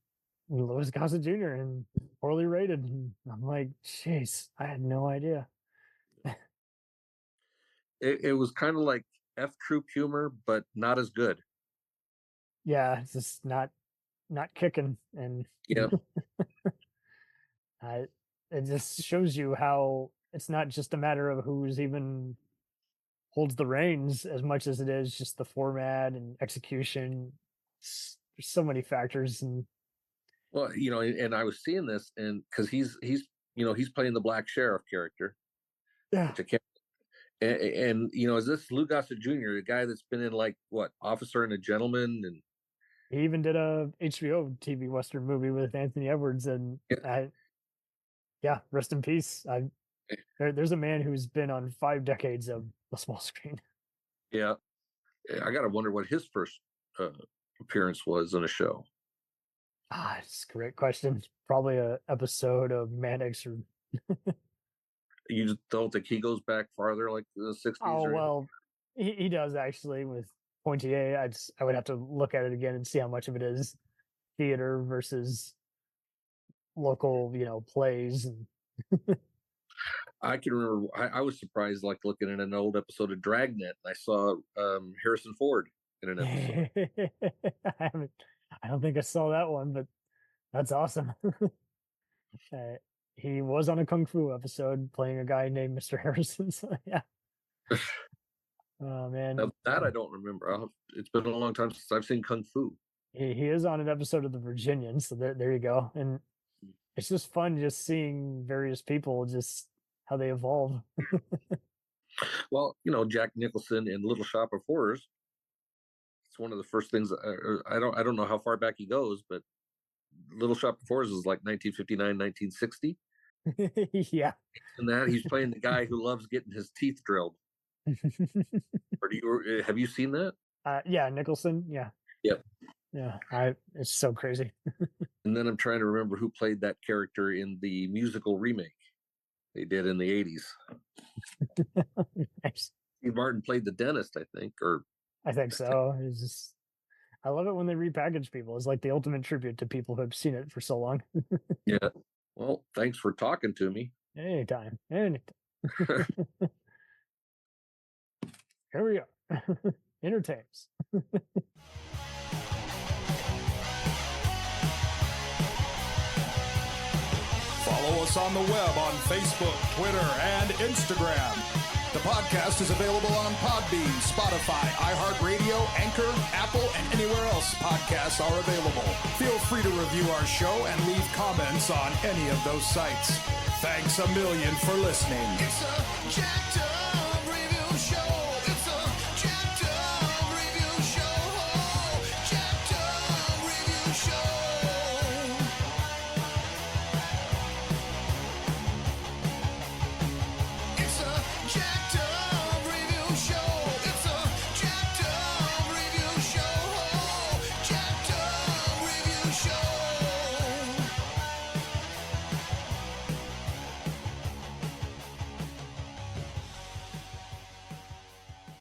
Louis Gossett Jr. and poorly rated. And I'm like, jeez, I had no idea. It was kind of like F Troop humor, but not as good. Yeah, it's just not kicking, and yeah. It just shows you how it's not just a matter of who's even holds the reins as much as it is just the format and execution. There's so many factors. And well, and I was seeing this, and because he's playing the black sheriff character. Yeah. Which I can't, and is this Lou Gossett Jr., the guy that's been in like what, Officer and a Gentleman, and he even did a HBO TV Western movie with Anthony Edwards, and rest in peace. There's a man who's been on 5 decades of the small screen. Yeah, I gotta wonder what his first appearance was on a show. It's a great question. Probably a episode of Mannix or. You just don't think he goes back farther, like the 60s? Oh well, he does actually with Pointier. I would have to look at it again and see how much of it is theater versus local, plays. And I can remember I was surprised, like looking at an old episode of Dragnet, and I saw Harrison Ford in an episode. I don't think I saw that one, but that's awesome. He was on a Kung Fu episode playing a guy named Mr. Harrison. So yeah. Oh man, now, that I don't remember. It's been a long time since I've seen Kung Fu. He is on an episode of The Virginians, so there you go. And it's just fun just seeing various people, just how they evolve. Well, Jack Nicholson in Little Shop of Horrors. It's one of the first things. I don't know how far back he goes, but Little Shop of Horrors is like 1959, 1960. Yeah. And that he's playing the guy who loves getting his teeth drilled. Or have you seen that? Yeah, Nicholson. Yeah. Yep. Yeah, it's so crazy. And then I'm trying to remember who played that character in the musical remake they did in the 80s. Nice. Steve Martin played the dentist, I think, or I think so. It's just, I love it when they repackage people. It's like the ultimate tribute to people who have seen it for so long. Yeah. Well, thanks for talking to me. Anytime. Here we are. Entertains. Follow us on the web on Facebook, Twitter, and Instagram. The podcast is available on Podbean, Spotify, iHeartRadio, Anchor, Apple, and anywhere else podcasts are available. Feel free to review our show and leave comments on any of those sites. Thanks a million for listening. It's a jacked up